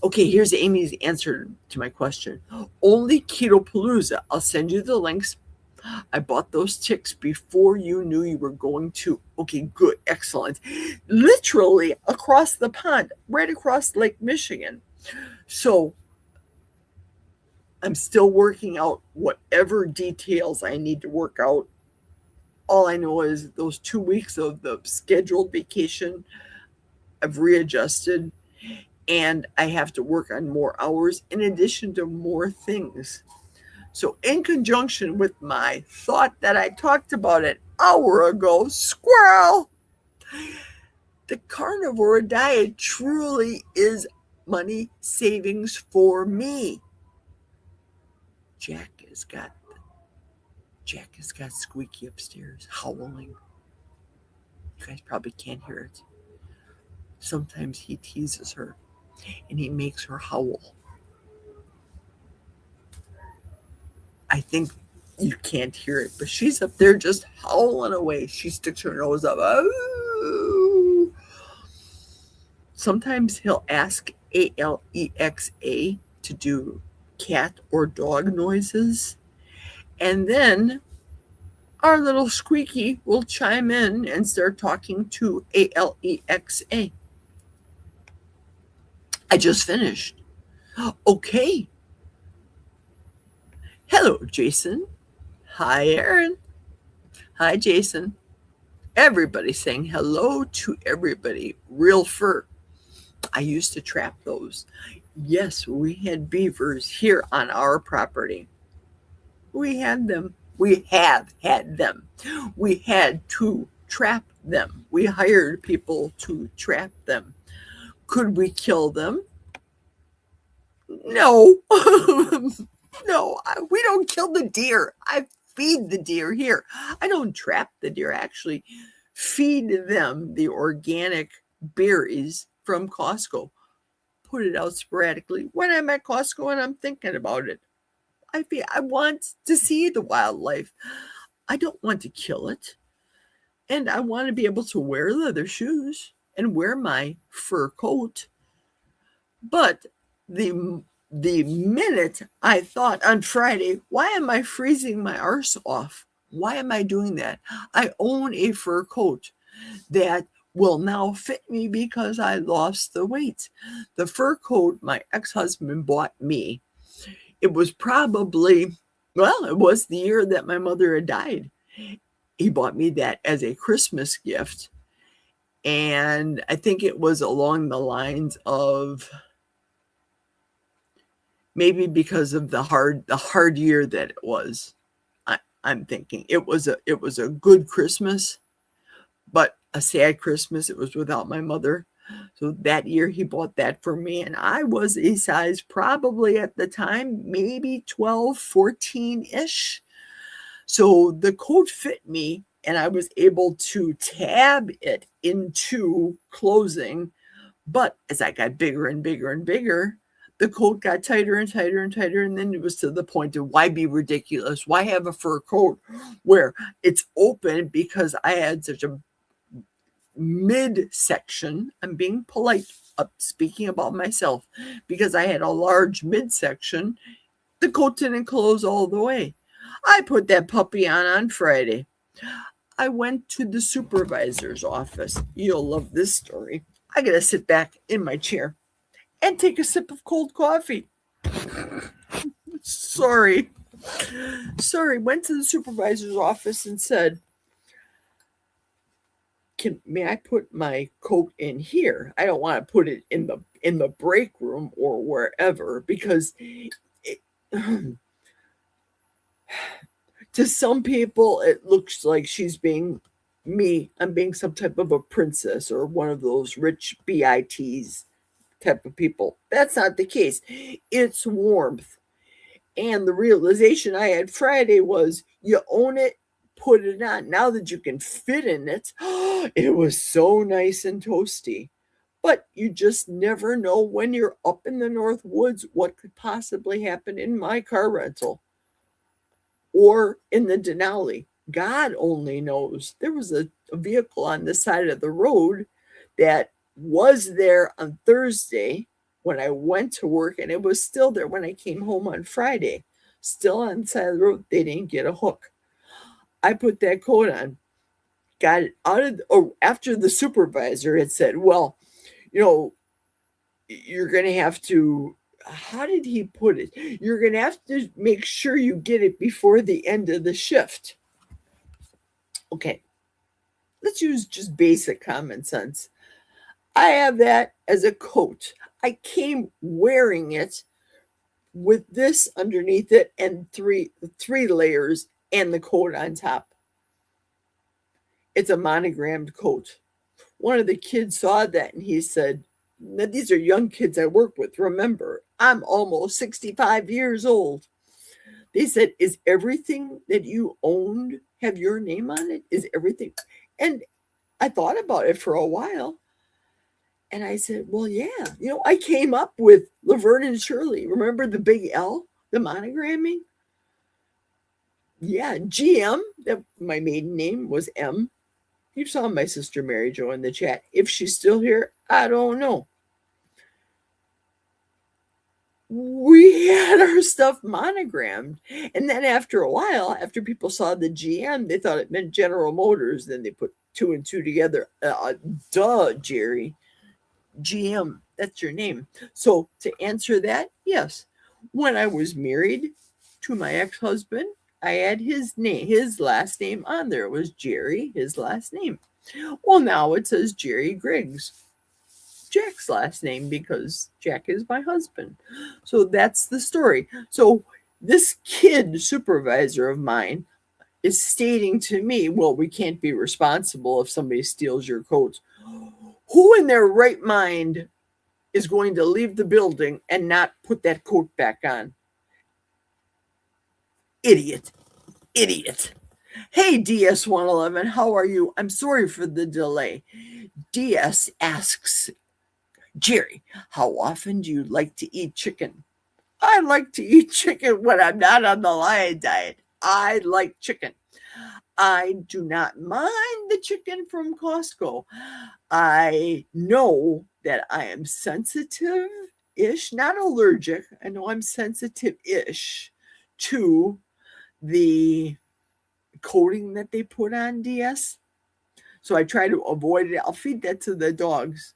Okay, here's Amy's answer to my question. Only Ketopalooza. I'll send you the links. I bought those ticks before you knew you were going to. Okay, good, excellent. Literally across the pond, right across Lake Michigan. So I'm still working out whatever details I need to work out. All I know is those 2 weeks of the scheduled vacation, I've readjusted. and I have to work on more hours in addition to more things. So, in conjunction with my thought that I talked about an hour ago, squirrel, the carnivore diet truly is money savings for me. Jack has got Squeaky upstairs howling. You guys probably can't hear it. Sometimes he teases her and he makes her howl. I think you can't hear it, but she's up there just howling away. She sticks her nose up. Oh. Sometimes he'll ask Alexa to do cat or dog noises. And then our little Squeaky will chime in and start talking to Alexa. I just finished. Okay. Hello, Jason. Hi, Aaron. Hi, Jason. Everybody's saying hello to everybody. Real fur. I used to trap those. Yes, we had beavers here on our property. We had them. We have had them. We had to trap them. We hired people to trap them. Could we kill them? No. No, we don't kill the deer. I feed the deer here. I don't trap the deer. I actually feed them the organic berries from Costco. Put it out sporadically when I'm at Costco and I'm thinking about it. I want to see the wildlife. I don't want to kill it. And I want to be able to wear leather shoes and wear my fur coat. But the minute I thought on Friday, why am I freezing my arse off? Why am I doing that? I own a fur coat that will now fit me because I lost the weight. The fur coat my ex-husband bought me, it was probably, well, it was the year that my mother had died. He bought me that as a Christmas gift. And I think it was along the lines of maybe because of the hard year that it was. I'm thinking it was a good Christmas, but a sad Christmas. It was without my mother. So that year he bought that for me, and I was a size probably at the time, maybe 12, 14-ish. So the coat fit me, and I was able to tab it into clothing. But as I got bigger and bigger and bigger, the coat got tighter and tighter and tighter. And then it was to the point of why be ridiculous? Why have a fur coat where it's open? Because I had such a midsection. I'm being polite, speaking about myself, because I had a large midsection. The coat didn't close all the way. I put that puppy on Friday. I went to the supervisor's office. You'll love this story. I got to sit back in my chair and take a sip of cold coffee. Sorry. Went to the supervisor's office and said, may I put my coat in here? I don't want to put it in the break room or wherever, because to some people it looks like she's being me. I'm being some type of a princess or one of those rich BITs type of people. That's not the case. It's warmth. And the realization I had Friday was you own it, put it on. Now that you can fit in it, it was so nice and toasty. But you just never know when you're up in the North Woods what could possibly happen in my car rental or in the Denali. God only knows. There was a vehicle on the side of the road that was there on Thursday when I went to work, and it was still there when I came home on Friday. Still on the side of the road. They didn't get a hook. I put that coat on, got it out of, after the supervisor had said, well, you're going to have to, how did he put it? You're going to have to make sure you get it before the end of the shift. Okay, let's use just basic common sense. I have that as a coat. I came wearing it with this underneath it and three layers and the coat on top. It's a monogrammed coat. One of the kids saw that and he said, now, these are young kids I work with. Remember, I'm almost 65 years old. They said, is everything that you owned have your name on it? Is everything? And I thought about it for a while. And I said, well, yeah. I came up with Laverne and Shirley. Remember the big L, the monogramming? Yeah, GM, my maiden name was M. You saw my sister Mary Jo in the chat. If she's still here, I don't know. We had our stuff monogrammed. And then after a while, after people saw the GM, they thought it meant General Motors. Then they put 2 and 2 together. Duh, Jerry. GM, that's your name. So to answer that, yes. When I was married to my ex-husband, I had his last name on there. It was Jerry, his last name. Well, now it says Jerry Griggs, Jack's last name, because Jack is my husband. So that's the story. So this kid supervisor of mine is stating to me, well, we can't be responsible if somebody steals your coat. Who in their right mind is going to leave the building and not put that coat back on? Idiot. Hey, DS111, how are you? I'm sorry for the delay. DS asks, Jerry, how often do you like to eat chicken? I like to eat chicken when I'm not on the lion diet. I like chicken. I do not mind the chicken from Costco. I know that I am sensitive-ish, not allergic. I know I'm sensitive-ish to the coating that they put on DS. So I try to avoid it. I'll feed that to the dogs.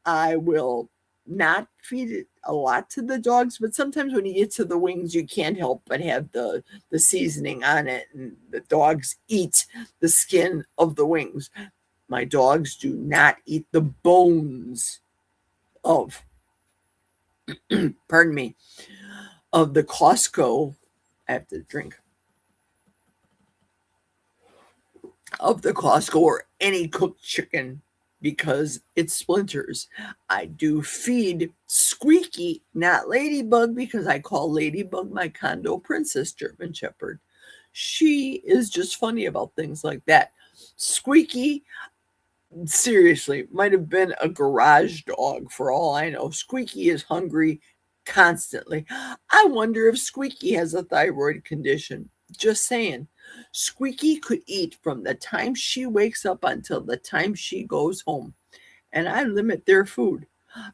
I will not feed it a lot to the dogs, but sometimes when you get to the wings, you can't help but have the seasoning on it, and the dogs eat the skin of the wings. My dogs do not eat the bones of, pardon me, of the Costco. I have to drink. Of the Costco or any cooked chicken, because it splinters. I do feed Squeaky, not Ladybug, because I call Ladybug my condo princess German Shepherd. She is just funny about things like that. Squeaky, seriously, might have been a garage dog for all I know. Squeaky is hungry constantly. I wonder if Squeaky has a thyroid condition. Just saying. Squeaky could eat from the time she wakes up until the time she goes home. And I limit their food.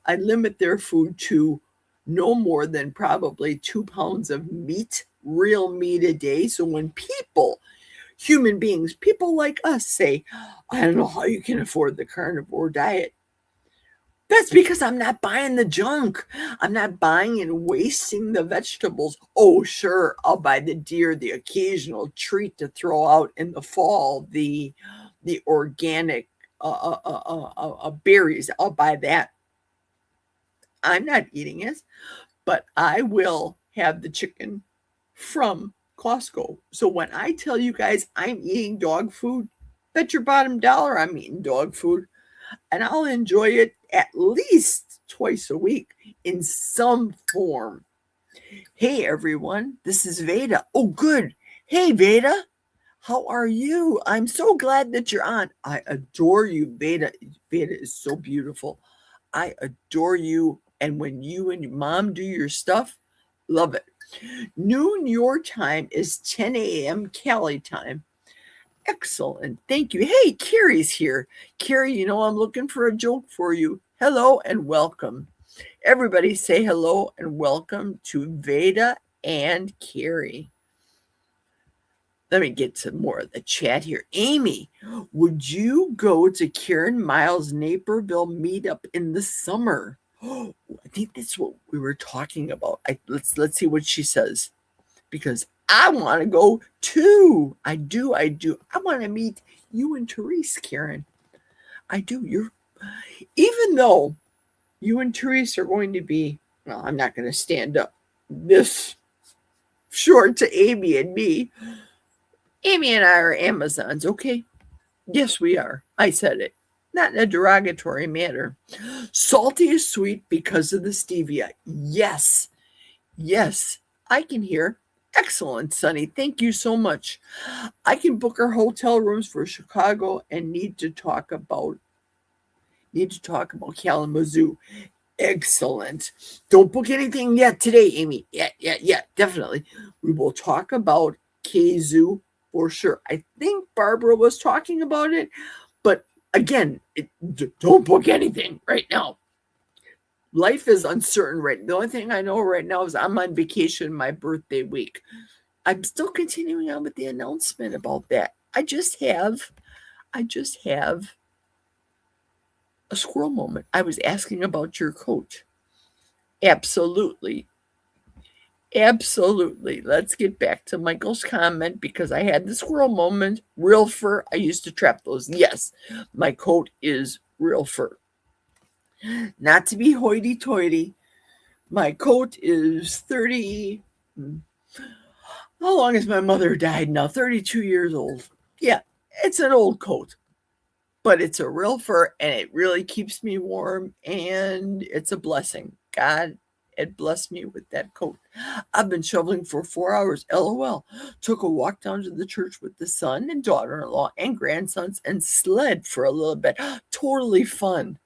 I limit their food to no more than probably 2 pounds of meat, real meat a day. So when human beings, people like us say, I don't know how you can afford the carnivore diet. That's because I'm not buying the junk. I'm not buying and wasting the vegetables. Oh, sure, I'll buy the deer, the occasional treat to throw out in the fall, the organic berries. I'll buy that. I'm not eating it, but I will have the chicken from Costco. So when I tell you guys I'm eating dog food, bet your bottom dollar I'm eating dog food. And I'll enjoy it at least twice a week in some form. Hey, everyone. This is Veda. Oh, good. Hey, Veda. How are you? I'm so glad that you're on. I adore you, Veda. Veda is so beautiful. I adore you. And when you and your mom do your stuff, love it. Noon your time is 10 a.m. Cali time. Excellent. Thank you. Hey, Carrie's here. Carrie, I'm looking for a joke for you. Hello and welcome. Everybody say hello and welcome to Veda and Carrie. Let me get to more of the chat here. Amy, would you go to Karen Miles' Naperville meetup in the summer? Oh, I think that's what we were talking about. Let's see what she says. Because I want to go too. I do. I want to meet you and Therese, Karen. I do. Even though You and Therese are going to be, well, I'm not going to stand up this short to Amy and me. Amy and I are Amazons, okay? Yes, we are. I said it. Not in a derogatory manner. Salty is sweet because of the stevia. Yes. Yes. I can hear. Excellent, Sonny. Thank you so much. I can book our hotel rooms for Chicago and need to talk about Kalamazoo. Excellent. Don't book anything yet today, Amy. Yeah, definitely. We will talk about Kazoo for sure. I think Barbara was talking about it, but again, don't book anything right now. Life is uncertain right. The only thing I know right now is I'm on vacation my birthday week. I'm still continuing on with the announcement about that. I just have a squirrel moment. I was asking about your coat. Absolutely. Absolutely. Let's get back to Michael's comment because I had the squirrel moment. Real fur. I used to trap those. Yes, my coat is real fur. Not to be hoity toity. My coat is 30. How long has my mother died now? 32 years old. Yeah, it's an old coat, but it's a real fur and it really keeps me warm and it's a blessing. God had blessed me with that coat. I've been shoveling for 4 hours. LOL. Took a walk down to the church with the son and daughter-in-law and grandsons and sled for a little bit. Totally fun.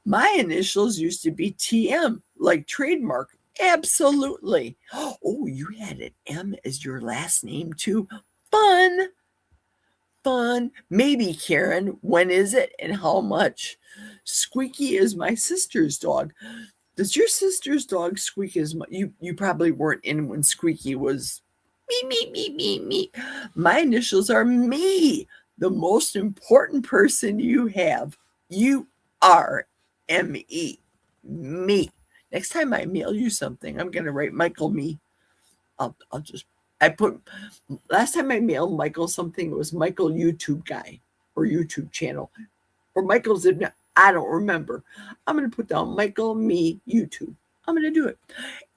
My initials used to be TM, like trademark. Absolutely. Oh, you had an M as your last name too. Fun. Maybe, Karen. When is it and how much? Squeaky is my sister's dog. Does your sister's dog squeak as much? You probably weren't in when Squeaky was me. My initials are me, the most important person you have. You are M-E. Me. Next time I mail you something, I'm gonna write Michael me. Last time I mailed Michael something, it was Michael YouTube guy or YouTube channel. Or Michael's, I don't remember. I'm going to put down Michael me YouTube. I'm going to do it.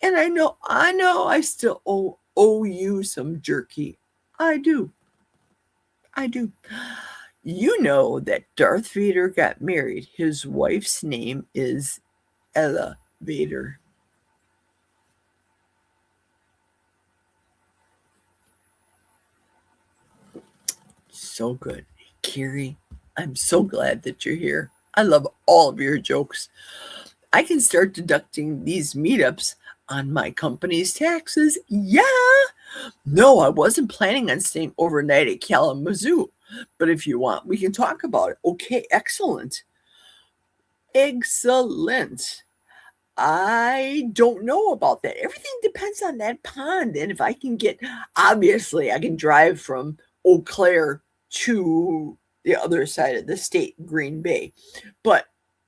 And I know I still owe you some jerky. I do. You know that Darth Vader got married. His wife's name is Ella Vader. So good. Carrie, I'm so glad that you're here. I love all of your jokes. I can start deducting these meetups on my company's taxes. Yeah. No, I wasn't planning on staying overnight at Kalamazoo, but if you want, we can talk about it. Okay, excellent. I don't know about that. Everything depends on that pond. And if I can obviously, I can drive from Eau Claire to the other side of the state, Green Bay. But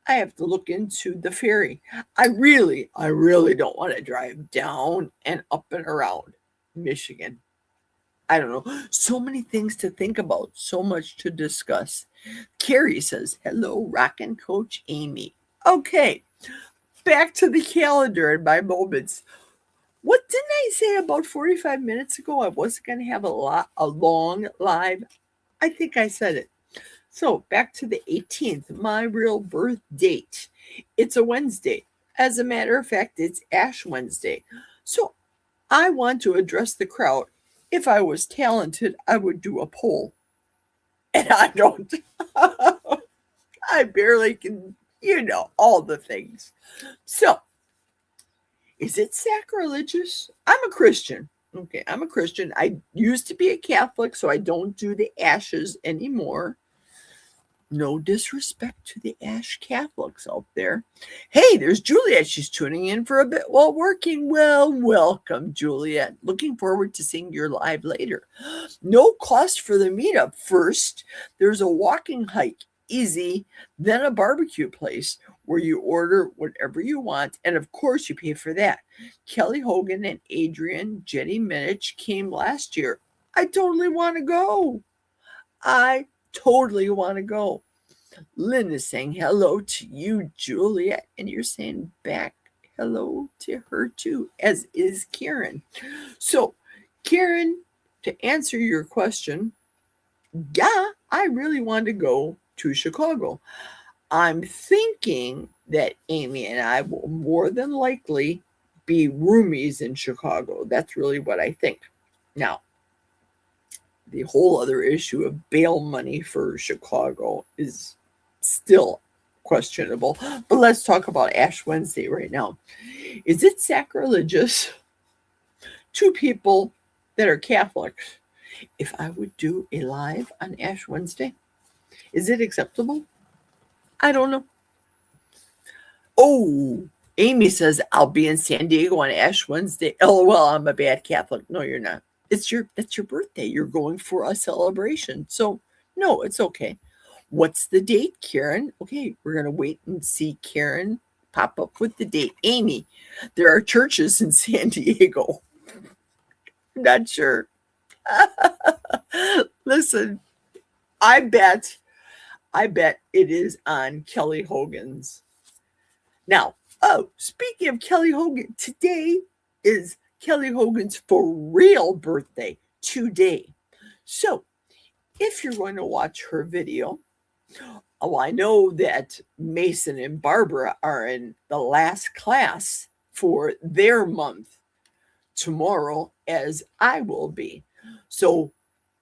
I have to look into the ferry. I really don't want to drive down and up and around Michigan. I don't know. So many things to think about, so much to discuss. Carrie says, hello, rockin' Coach Amy. Okay, back to the calendar and my moments. What didn't I say about 45 minutes ago? I wasn't going to have a long live. I think I said it. So back to the 18th, my real birth date. It's a Wednesday. As a matter of fact, it's Ash Wednesday. So I want to address the crowd. If I was talented, I would do a poll. And I don't. I barely can, all the things. So, is it sacrilegious? I'm a Christian. Okay, I'm a Christian. I used to be a Catholic, so I don't do the ashes anymore. No disrespect to the Ash Catholics out there. Hey, there's Juliet. She's tuning in for a bit while working. Well, welcome, Juliet. Looking forward to seeing your live later. No cost for the meetup. First, there's a walking hike, easy, then a barbecue place where you order whatever you want, and of course you pay for that. Kelly Hogan and Adrian Jenny Minich came last year. I totally want to go. Lynn is saying hello to you, Juliet, and you're saying back hello to her too, as is Karen. So, Karen, to answer your question, yeah, I really want to go to Chicago. I'm thinking that Amy and I will more than likely be roomies in Chicago. That's really what I think. Now, the whole other issue of bail money for Chicago is still questionable. But let's talk about Ash Wednesday right now. Is it sacrilegious to people that are Catholics if I would do a live on Ash Wednesday? Is it acceptable? I don't know. Oh, Amy says I'll be in San Diego on Ash Wednesday. Oh well, I'm a bad Catholic. No, you're not. That's your birthday. You're going for a celebration. So no, it's okay. What's the date, Karen? Okay, we're gonna wait and see Karen pop up with the date. Amy, there are churches in San Diego. I'm not sure. Listen, I bet it is on Kelly Hogan's. Now, oh, speaking of Kelly Hogan, today is Kelly Hogan's for real birthday today. So, if you're going to watch her video, oh, I know that Mason and Barbara are in the last class for their month tomorrow, as I will be. So,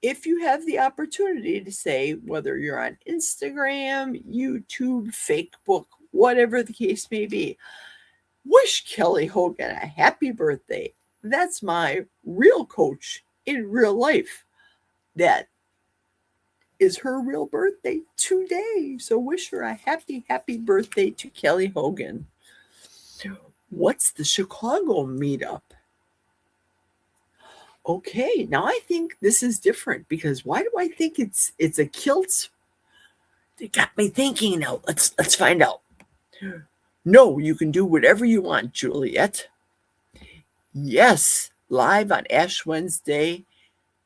if you have the opportunity to say, whether you're on Instagram, YouTube, Facebook, whatever the case may be, wish Kelly Hogan a happy birthday. That's my real coach in real life. That is her real birthday today. So wish her a happy, happy birthday to Kelly Hogan. What's the Chicago meetup? Okay, now I think this is different because why do I think it's a kilt? It got me thinking now. Let's find out. No, you can do whatever you want, Juliet. Yes, live on Ash Wednesday,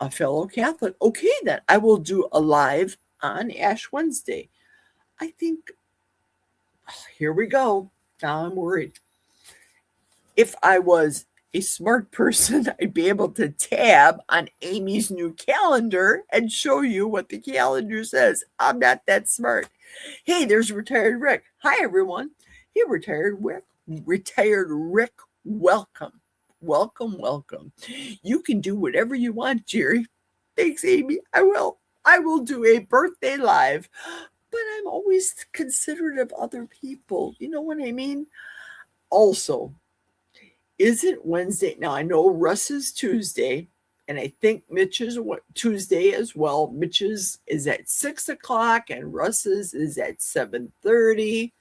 a fellow Catholic. Okay, then I will do a live on Ash Wednesday. I think, here we go. Now I'm worried. If I was a smart person, I'd be able to tab on Amy's new calendar and show you what the calendar says. I'm not that smart. Hey, there's Retired Rick. Hi, everyone. Hey, Retired Rick. Retired Rick, welcome. Welcome. You can do whatever you want, Jerry. Thanks, Amy. I will. I will do a birthday live. But I'm always considerate of other people. You know what I mean? Also, is it Wednesday? Now, I know Russ is Tuesday, and I think Mitch's Tuesday as well. Mitch's is at 6 o'clock, and Russ's is at 7:30.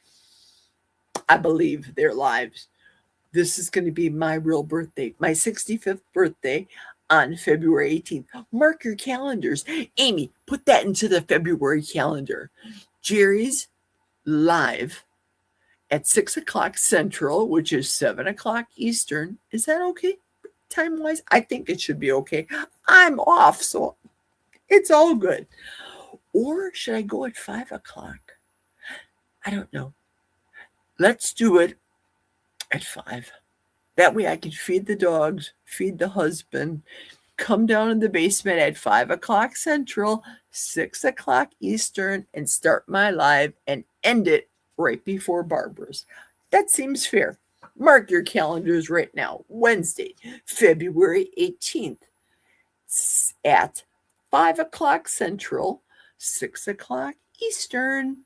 I believe their lives. This is going to be my real birthday, my 65th birthday on February 18th. Mark your calendars. Amy, put that into the February calendar. Jerry's live at 6 o'clock Central, which is 7 o'clock Eastern. Is that okay? Time-wise, I think it should be okay. I'm off, so it's all good. Or should I go at 5 o'clock? I don't know. Let's do it at 5. That way I can feed the dogs, feed the husband, come down in the basement at 5 o'clock Central, 6 o'clock Eastern, and start my live and end it right before Barbara's. That seems fair. Mark your calendars right now. Wednesday, February 18th at 5 o'clock Central, 6 o'clock Eastern.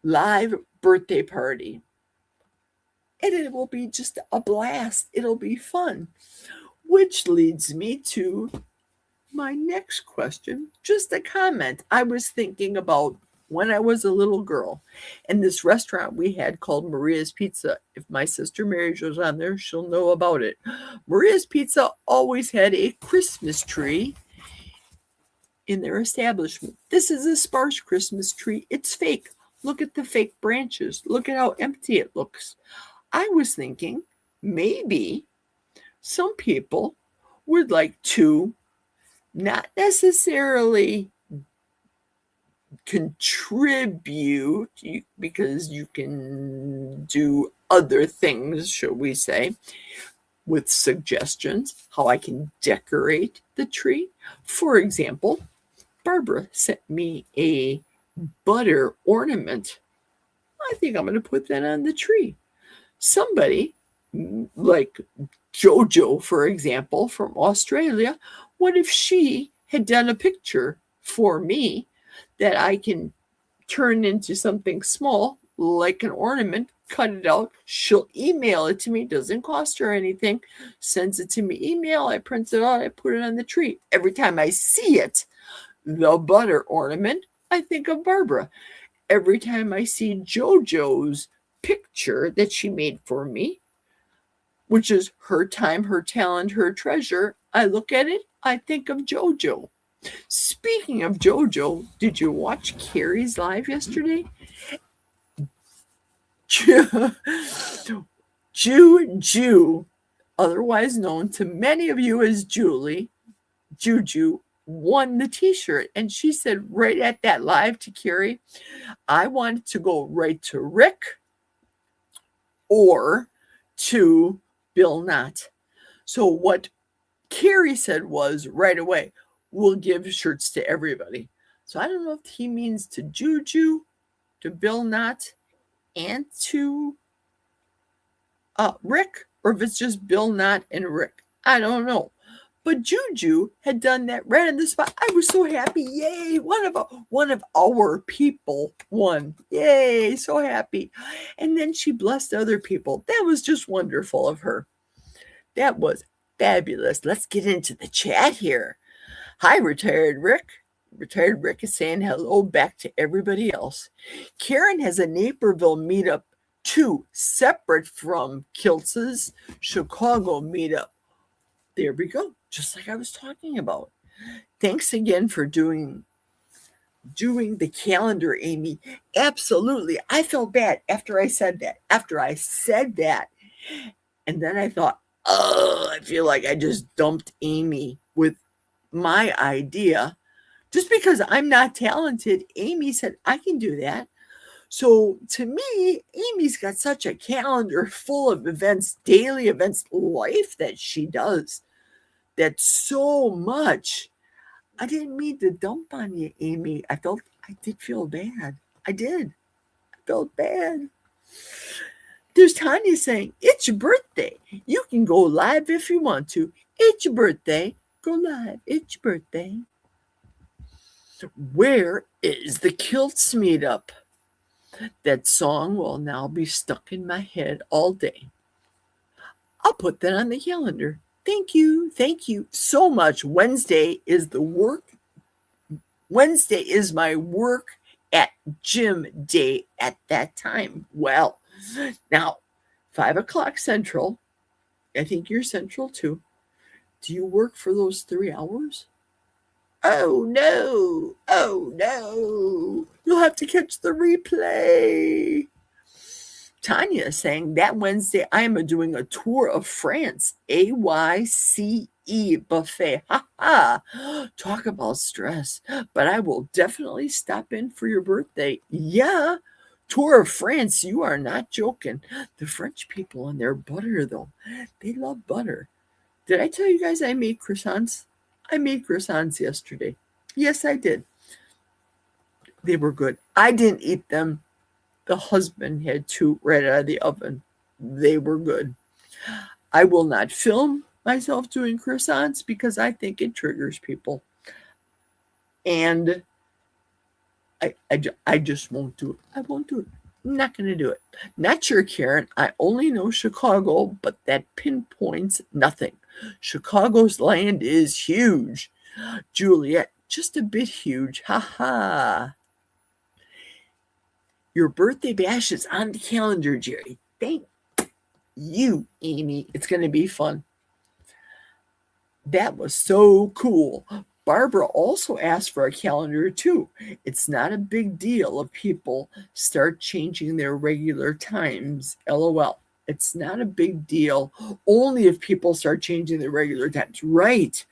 Live birthday party. And it will be just a blast. It'll be fun. Which leads me to my next question. Just a comment I was thinking about when I was a little girl. And this restaurant we had called Maria's Pizza. If my sister Mary was on there, she'll know about it. Maria's Pizza always had a Christmas tree in their establishment. This is a sparse Christmas tree. It's fake. Look at the fake branches. Look at how empty it looks. I was thinking maybe some people would like to not necessarily contribute because you can do other things, shall we say, with suggestions how I can decorate the tree. For example, Barbara sent me a butter ornament. I think I'm going to put that on the tree. Somebody like Jojo, for example, from Australia, what if she had done a picture for me that I can turn into something small, like an ornament, cut it out. She'll email it to me, doesn't cost her anything, sends it to me email, I print it out, I put it on the tree. Every time I see it, the butter ornament, I think of Barbara. Every time I see Jojo's picture that she made for me, which is her time, her talent, her treasure, I look at it, I think of Jojo. Speaking of Jojo, did you watch Carrie's live yesterday? Juju, otherwise known to many of you as Juju, won the t-shirt. And she said right at that live to Carrie, I wanted to go right to Rick or to Bill Knott. So what Carrie said was right away, we'll give shirts to everybody. So I don't know if he means to Juju, to Bill Knott, and to Rick, or if it's just Bill Knott and Rick. I don't know. But Juju had done that right on the spot. I was so happy. Yay. One of our people won. Yay. So happy. And then she blessed other people. That was just wonderful of her. That was fabulous. Let's get into the chat here. Hi, Retired Rick. Retired Rick is saying hello back to everybody else. Karen has a Naperville meetup too, separate from Kiltz's Chicago meetup. There we go. Just like I was talking about. Thanks again for doing the calendar, Amy. Absolutely. I felt bad after I said that. And then I thought, I feel like I just dumped Amy with my idea. Just because I'm not talented, Amy said, I can do that. So to me, Amy's got such a calendar full of events, daily events, life that she does. That's so much. I didn't mean to dump on you, Amy. I did feel bad. I did. I felt bad. There's Tanya saying, it's your birthday. You can go live if you want to. It's your birthday. Go live. It's your birthday. Where is the Kilts meetup? That song will now be stuck in my head all day. I'll put that on the calendar. Thank you. Thank you so much. Wednesday is my work at gym day at that time. Well, now 5 o'clock Central. I think you're Central too. Do you work for those 3 hours? Oh no. You'll have to catch the replay. Tanya is saying that Wednesday I am doing a tour of France. AYCE buffet. Ha ha. Talk about stress. But I will definitely stop in for your birthday. Yeah. Tour of France. You are not joking. The French people and their butter, though. They love butter. Did I tell you guys I made croissants? I made croissants yesterday. Yes, I did. They were good. I didn't eat them. The husband had 2 right out of the oven. They were good. I will not film myself doing croissants because I think it triggers people. And I just won't do it. I won't do it. I'm not going to do it. Not sure, Karen. I only know Chicago, but that pinpoints nothing. Chicago's land is huge. Juliet, just a bit huge. Ha ha. Your birthday bash is on the calendar, Jerry. Thank you, Amy. It's going to be fun. That was so cool. Barbara also asked for a calendar too. It's not a big deal if people start changing their regular times. LOL. It's not a big deal only if people start changing their regular times. Right.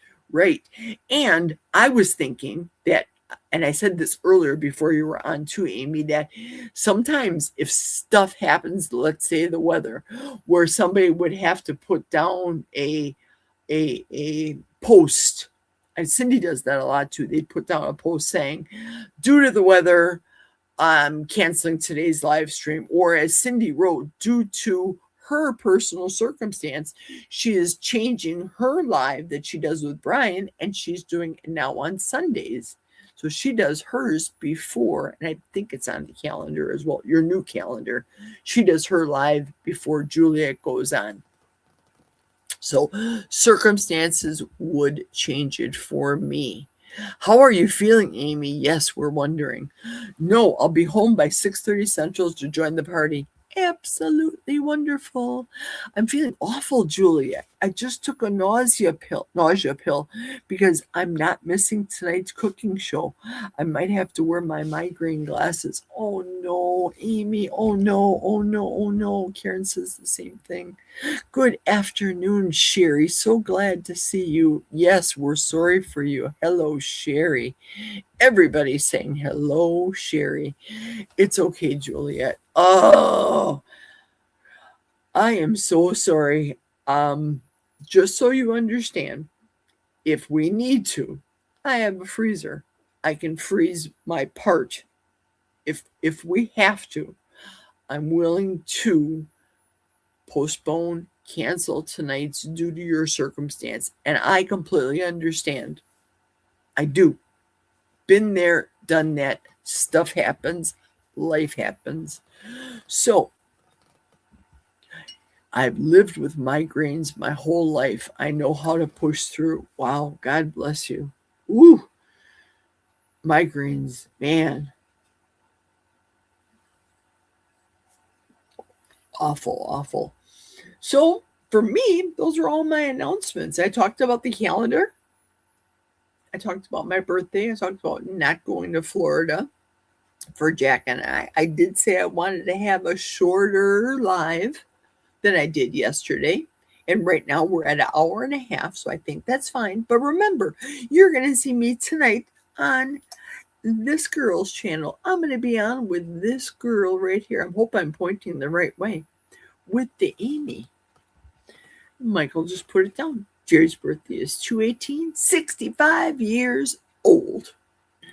And I was thinking that and I said this earlier before you were on too, Amy, that sometimes if stuff happens, let's say the weather, where somebody would have to put down a post, and Cindy does that a lot too. They'd put down a post saying, due to the weather, I'm canceling today's live stream. Or as Cindy wrote, due to her personal circumstance, she is changing her live that she does with Brian, and she's doing it now on Sundays. So she does hers before, and I think it's on the calendar as well, your new calendar. She does her live before Juliet goes on. So circumstances would change it for me. How are you feeling, Amy? Yes, we're wondering. No, I'll be home by 6:30 Central to join the party. Absolutely wonderful. I'm feeling awful, Julia. I just took a nausea pill because I'm not missing tonight's cooking show. I might have to wear my migraine glasses. Oh no, Amy. Oh no, oh no, oh no. Karen says the same thing. Good afternoon, Sherry. So glad to see you. Yes, we're sorry for you. Hello, Sherry. Everybody's saying hello, Sherry. It's okay, Juliet. Oh, I am so sorry. Just so you understand, if we need to, I have a freezer. I can freeze my part. If we have to, I'm willing to postpone, cancel tonight's due to your circumstance. And I completely understand. I do. Been there, done that. Stuff happens. Life happens. So I've lived with migraines my whole life. I know how to push through. Wow, God bless you. Ooh, migraines, man. Awful, awful. So for me, those are all my announcements. I talked about the calendar. I talked about my birthday. I talked about not going to Florida for Jack and I. I did say I wanted to have a shorter live than I did yesterday. And right now we're at an hour and a half, so I think that's fine. But remember, you're going to see me tonight on this girl's channel. I'm going to be on with this girl right here. I hope I'm pointing the right way. With the Amy. Michael just put it down. Jerry's birthday is 2/18, 65 years old.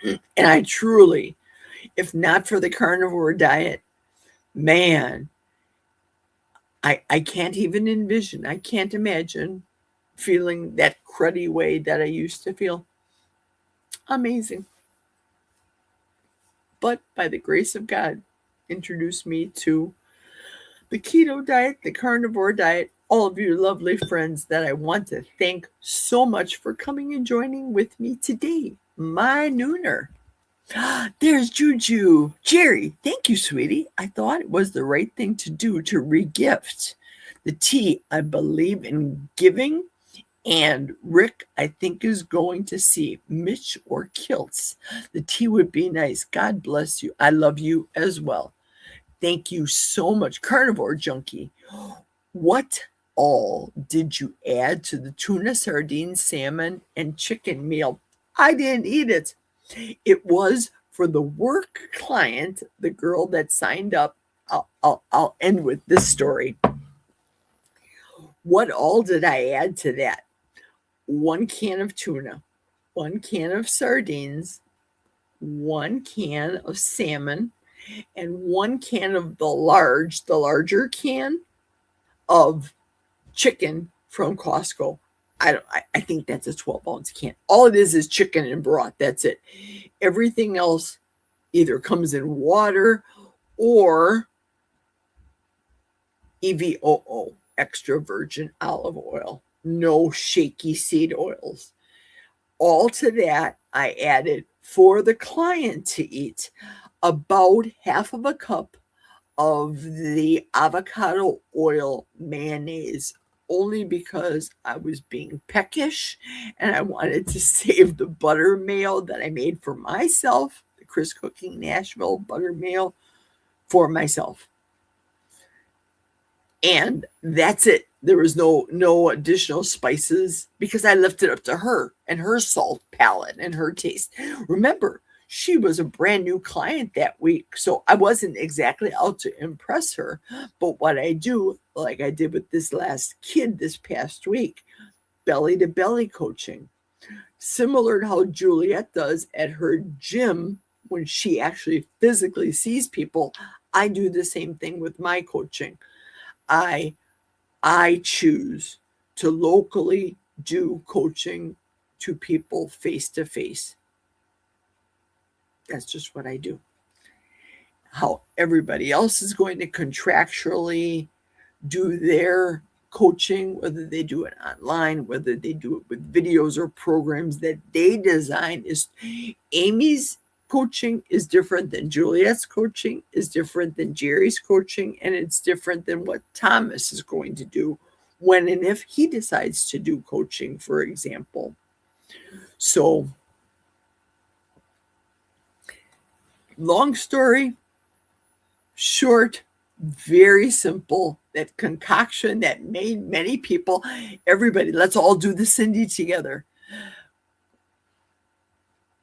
And I truly, if not for the carnivore diet, man, I can't even envision, I can't imagine feeling that cruddy way that I used to feel. Amazing. But by the grace of God, introduced me to the keto diet, the carnivore diet, all of you lovely friends that I want to thank so much for coming and joining with me today. My nooner. There's Juju. Jerry, thank you, sweetie. I thought it was the right thing to do to regift. The tea, I believe in giving. And Rick, I think, is going to see Mitch or Kilts. The tea would be nice. God bless you. I love you as well. Thank you so much. Carnivore Junkie. What all did you add to the tuna, sardines, salmon, and chicken meal? I didn't eat it. It was for the work client, the girl that signed up. I'll end with this story. What all did I add to that? 1 can of tuna, 1 can of sardines, 1 can of salmon, and 1 can of the larger can of chicken from Costco. I think that's a 12-ounce can. All it is chicken and broth. That's it. Everything else either comes in water or EVOO, extra virgin olive oil. No shaky seed oils. All to that, I added for the client to eat about half of a cup of the avocado oil mayonnaise, only because I was being peckish and I wanted to save the butter mayo that I made for myself, the Chris Cooking Nashville butter mayo, for myself. And that's it. There was no additional spices because I left it up to her and her salt palate and her taste. Remember, She was a brand new client that week, so I wasn't exactly out to impress her. But what I do, like I did with this last kid this past week, belly to belly coaching, similar to how Juliet does at her gym when she actually physically sees people. I do the same thing with my coaching. I choose to locally do coaching to people face to face. That's just what I do. How everybody else is going to contractually do their coaching, whether they do it online, whether they do it with videos or programs that they design, is Amy's coaching is different than Juliet's coaching, is different than Jerry's coaching, and it's different than what Thomas is going to do when and if he decides to do coaching, for example. So, long story short, very simple. That concoction that made many people, everybody, let's all do the Cindy together.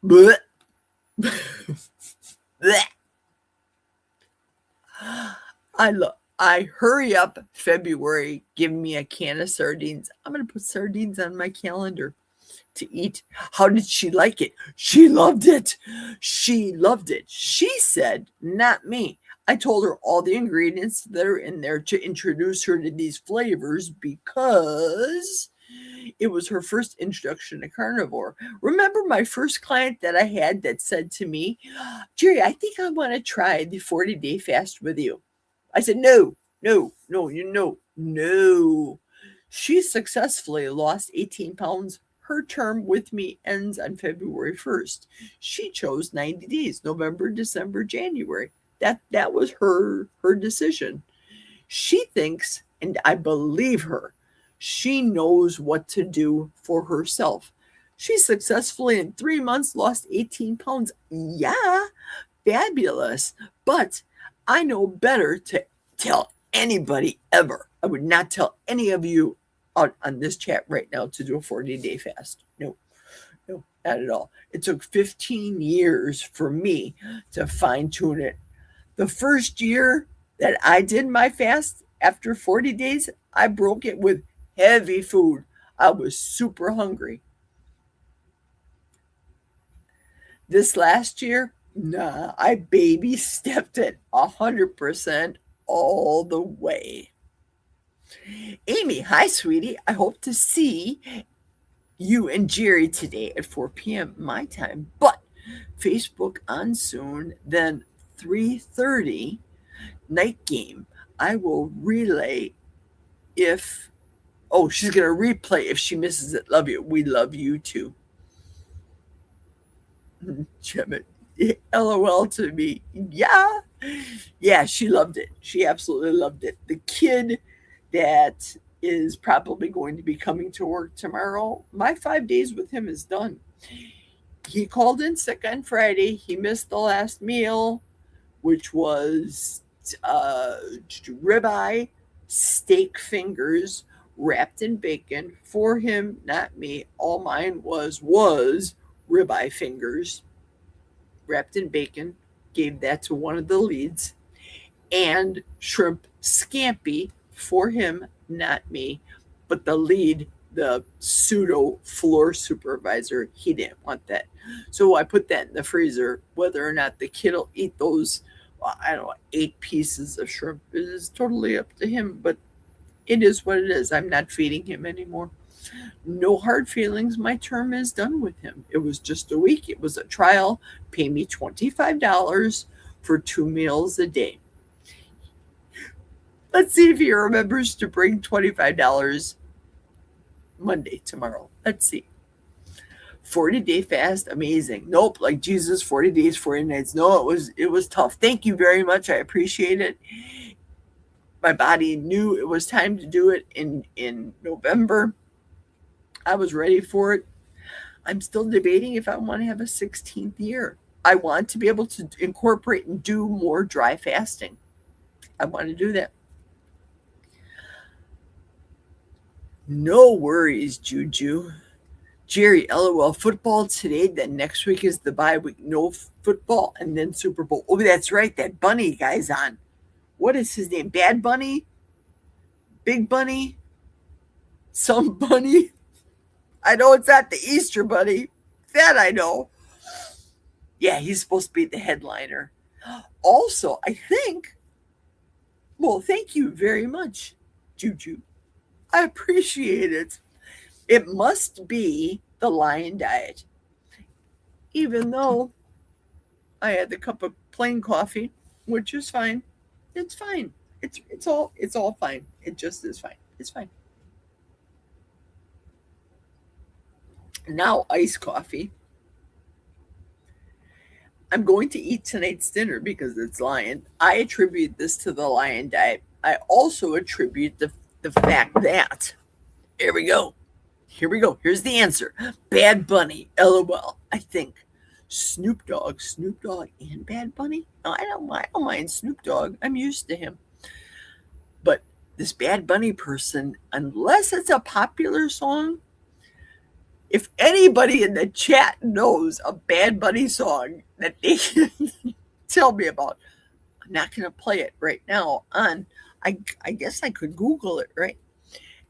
Blech. I hurry up February, give me a can of sardines. I'm going to put sardines on my calendar to eat. How did she like it? She loved it. She loved it. She said, not me. I told her all the ingredients that are in there to introduce her to these flavors because it was her first introduction to carnivore. Remember my first client that I had that said to me, Jerry, I think I want to try the 40-day fast with you. I said, no. She successfully lost 18 pounds. Her term with me ends on February 1st. She chose 90 days, November, December, January. That was her decision. She thinks, and I believe her, she knows what to do for herself. She successfully in 3 months lost 18 pounds. Yeah, fabulous. But I know better to tell anybody ever. I would not tell any of you on this chat right now to do a 40-day fast. No, not at all. It took 15 years for me to fine tune it. The first year that I did my fast, after 40 days, I broke it with heavy food. I was super hungry. This last year, nah, I baby stepped it 100% all the way. Amy, hi, sweetie. I hope to see you and Jerry today at 4 p.m. my time, but Facebook on soon, then 3:30 night game. I will relay if, she's going to replay if she misses it. Love you. We love you too. Jemmett, LOL to me. Yeah, she loved it. She absolutely loved it. The kid that is probably going to be coming to work tomorrow, my 5 days with him is done. He called in sick on Friday. He missed the last meal, which was ribeye, steak fingers wrapped in bacon for him, not me. All mine was ribeye fingers wrapped in bacon. Gave that to one of the leads, and shrimp scampi for him, not me. But the lead, the pseudo floor supervisor, he didn't want that. So I put that in the freezer. Whether or not the kid will eat those, 8 pieces of shrimp is totally up to him. But it is what it is. I'm not feeding him anymore. No hard feelings. My term is done with him. It was just a week. It was a trial. Pay me $25 for 2 meals a day. Let's see if he remembers to bring $25 Monday, tomorrow. Let's see. 40-day fast, amazing. Nope, like Jesus, 40 days, 40 nights. No, it was tough. Thank you very much. I appreciate it. My body knew it was time to do it in November. I was ready for it. I'm still debating if I want to have a 16th year. I want to be able to incorporate and do more dry fasting. I want to do that. No worries, Juju. Jerry, LOL, football today, then next week is the bye week. No football, and then Super Bowl. Oh, that's right. That bunny guy's on. What is his name? Bad Bunny? Big Bunny? Some bunny? I know it's not the Easter Bunny. That I know. Yeah, he's supposed to be the headliner. Also, I think, well, thank you very much, Juju. I appreciate it. It must be the lion diet. Even though I had the cup of plain coffee, which is fine. It's fine. It's all fine. It just is fine. It's fine. Now iced coffee. I'm going to eat tonight's dinner because it's lion. I attribute this to the lion diet. I also attribute the fact that, here we go. Here we go. Here's the answer. Bad Bunny, LOL. I think Snoop Dogg, and Bad Bunny. No, I don't mind Snoop Dogg. I'm used to him. But this Bad Bunny person, unless it's a popular song, if anybody in the chat knows a Bad Bunny song that they can tell me about, I'm not going to play it right now on, I guess I could Google it, right?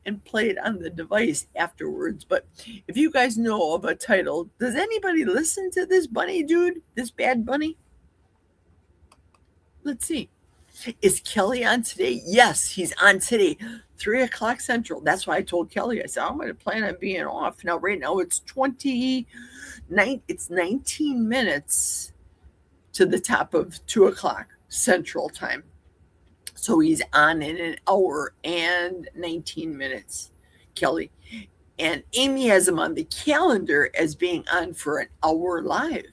And play it on the device afterwards. But if you guys know of a title, does anybody listen to this bunny dude, this Bad Bunny? Let's see. Is Kelly on today? Yes, he's on today, 3:00 Central. That's why I told Kelly. I said I'm going to plan on being off now. Right now it's 19 minutes to the top of 2:00 Central time. So he's on in an hour and 19 minutes, Kelly. And Amy has him on the calendar as being on for an hour live.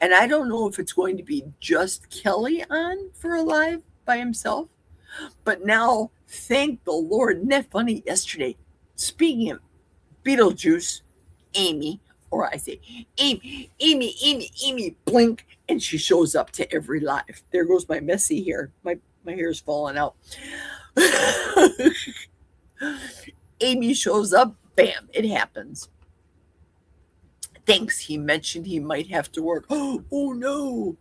And I don't know if it's going to be just Kelly on for a live by himself. But now, thank the Lord. Isn't that funny? Yesterday, speaking of Beetlejuice, Amy, or I say, Amy, blink, and she shows up to every live. There goes my messy hair. My hair's falling out. Amy shows up, bam, it happens. Thanks, he mentioned he might have to work. Oh no.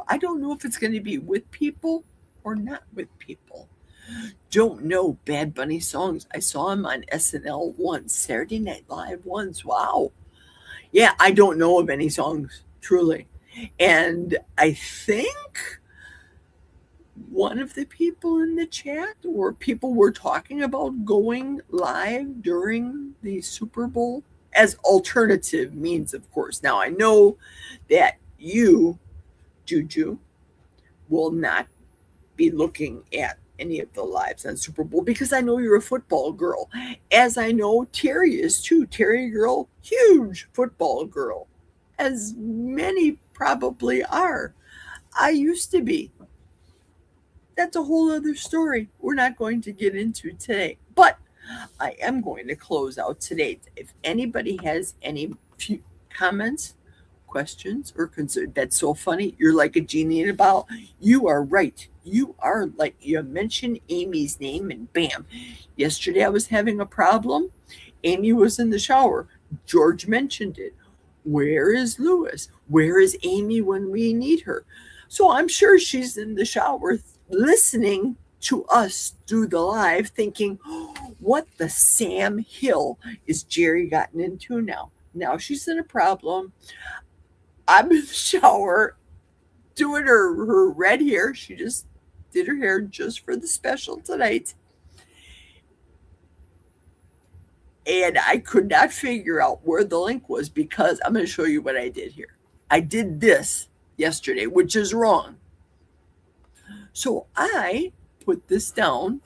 I don't know if it's going to be with people or not with people. Don't know Bad Bunny songs. I saw him on SNL once, Saturday Night Live once. Wow. Yeah, I don't know of any songs, truly. And I think one of the people in the chat or people were talking about going live during the Super Bowl as alternative means, of course. Now, I know that you, Juju, will not be looking at any of the lives on Super Bowl because I know you're a football girl, as I know Terry is too. Terry girl, huge football girl, as many probably are. I used to be. That's a whole other story we're not going to get into today. But I am going to close out today. If anybody has any few comments, questions, or concerns, that's so funny. You're like a genie in a bottle. You are right. You are like, you mentioned Amy's name and bam. Yesterday I was having a problem. Amy was in the shower. George mentioned it. Where is Lewis? Where is Amy when we need her? So I'm sure she's in the shower listening to us do the live thinking, what the Sam Hill is Jerry gotten into now? Now she's in a problem. I'm in the shower doing her red hair. She just did her hair just for the special tonight. And I could not figure out where the link was because I'm going to show you what I did here. I did this yesterday, which is wrong. So I put this down.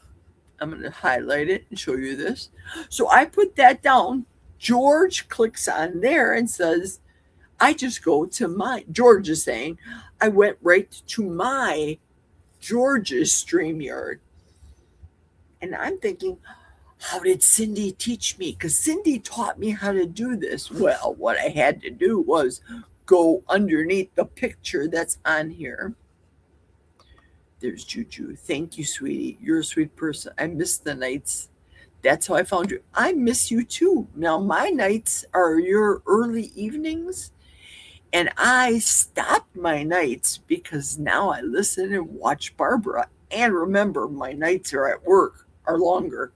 I'm going to highlight it and show you this. So I put that down. George clicks on there and says, I just go to my, George is saying, I went right to my George's StreamYard. And I'm thinking, how did Cindy teach me? Because Cindy taught me how to do this. Well, what I had to do was go underneath the picture that's on here. There's Juju. Thank you, sweetie. You're a sweet person. I miss the nights That's how I found you. I miss you too. Now, my nights are your early evenings, and I stopped my nights because now I listen and watch Barbara. And remember, my nights are at work are longer.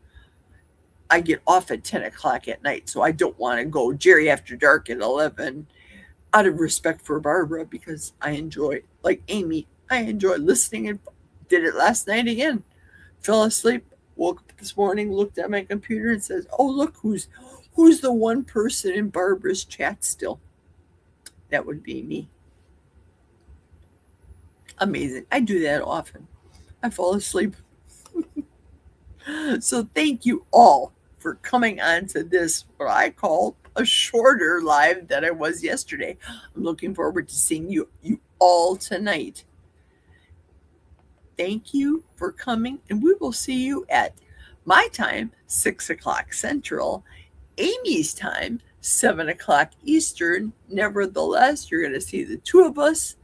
I get off at 10 o'clock at night, so I don't want to go Jerry After Dark at 11 out of respect for Barbara because I enjoy, like Amy, I enjoy listening and did it last night again. Fell asleep, woke up this morning, looked at my computer and says, "Oh, look who's the one person in Barbara's chat still." That would be me. Amazing. I do that often. I fall asleep. So thank you all for coming on to this, what I call a shorter live than I was yesterday. I'm looking forward to seeing you all tonight. Thank you for coming, and we will see you at my time, 6 o'clock Central, Amy's time, 7 o'clock Eastern. Nevertheless, you're going to see the two of us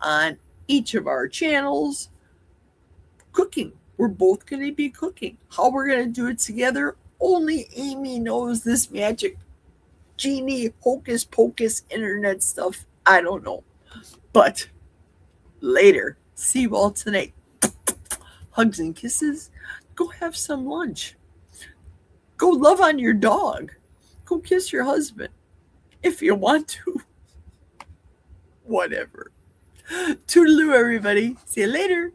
on each of our channels cooking. We're both going to be cooking. How we're going to do it together, only Amy knows this magic genie hocus pocus internet stuff. I don't know. But later, see you all tonight. Hugs and kisses. Go have some lunch. Go love on your dog. Go kiss your husband if you want to. Whatever. Toodaloo, everybody. See you later.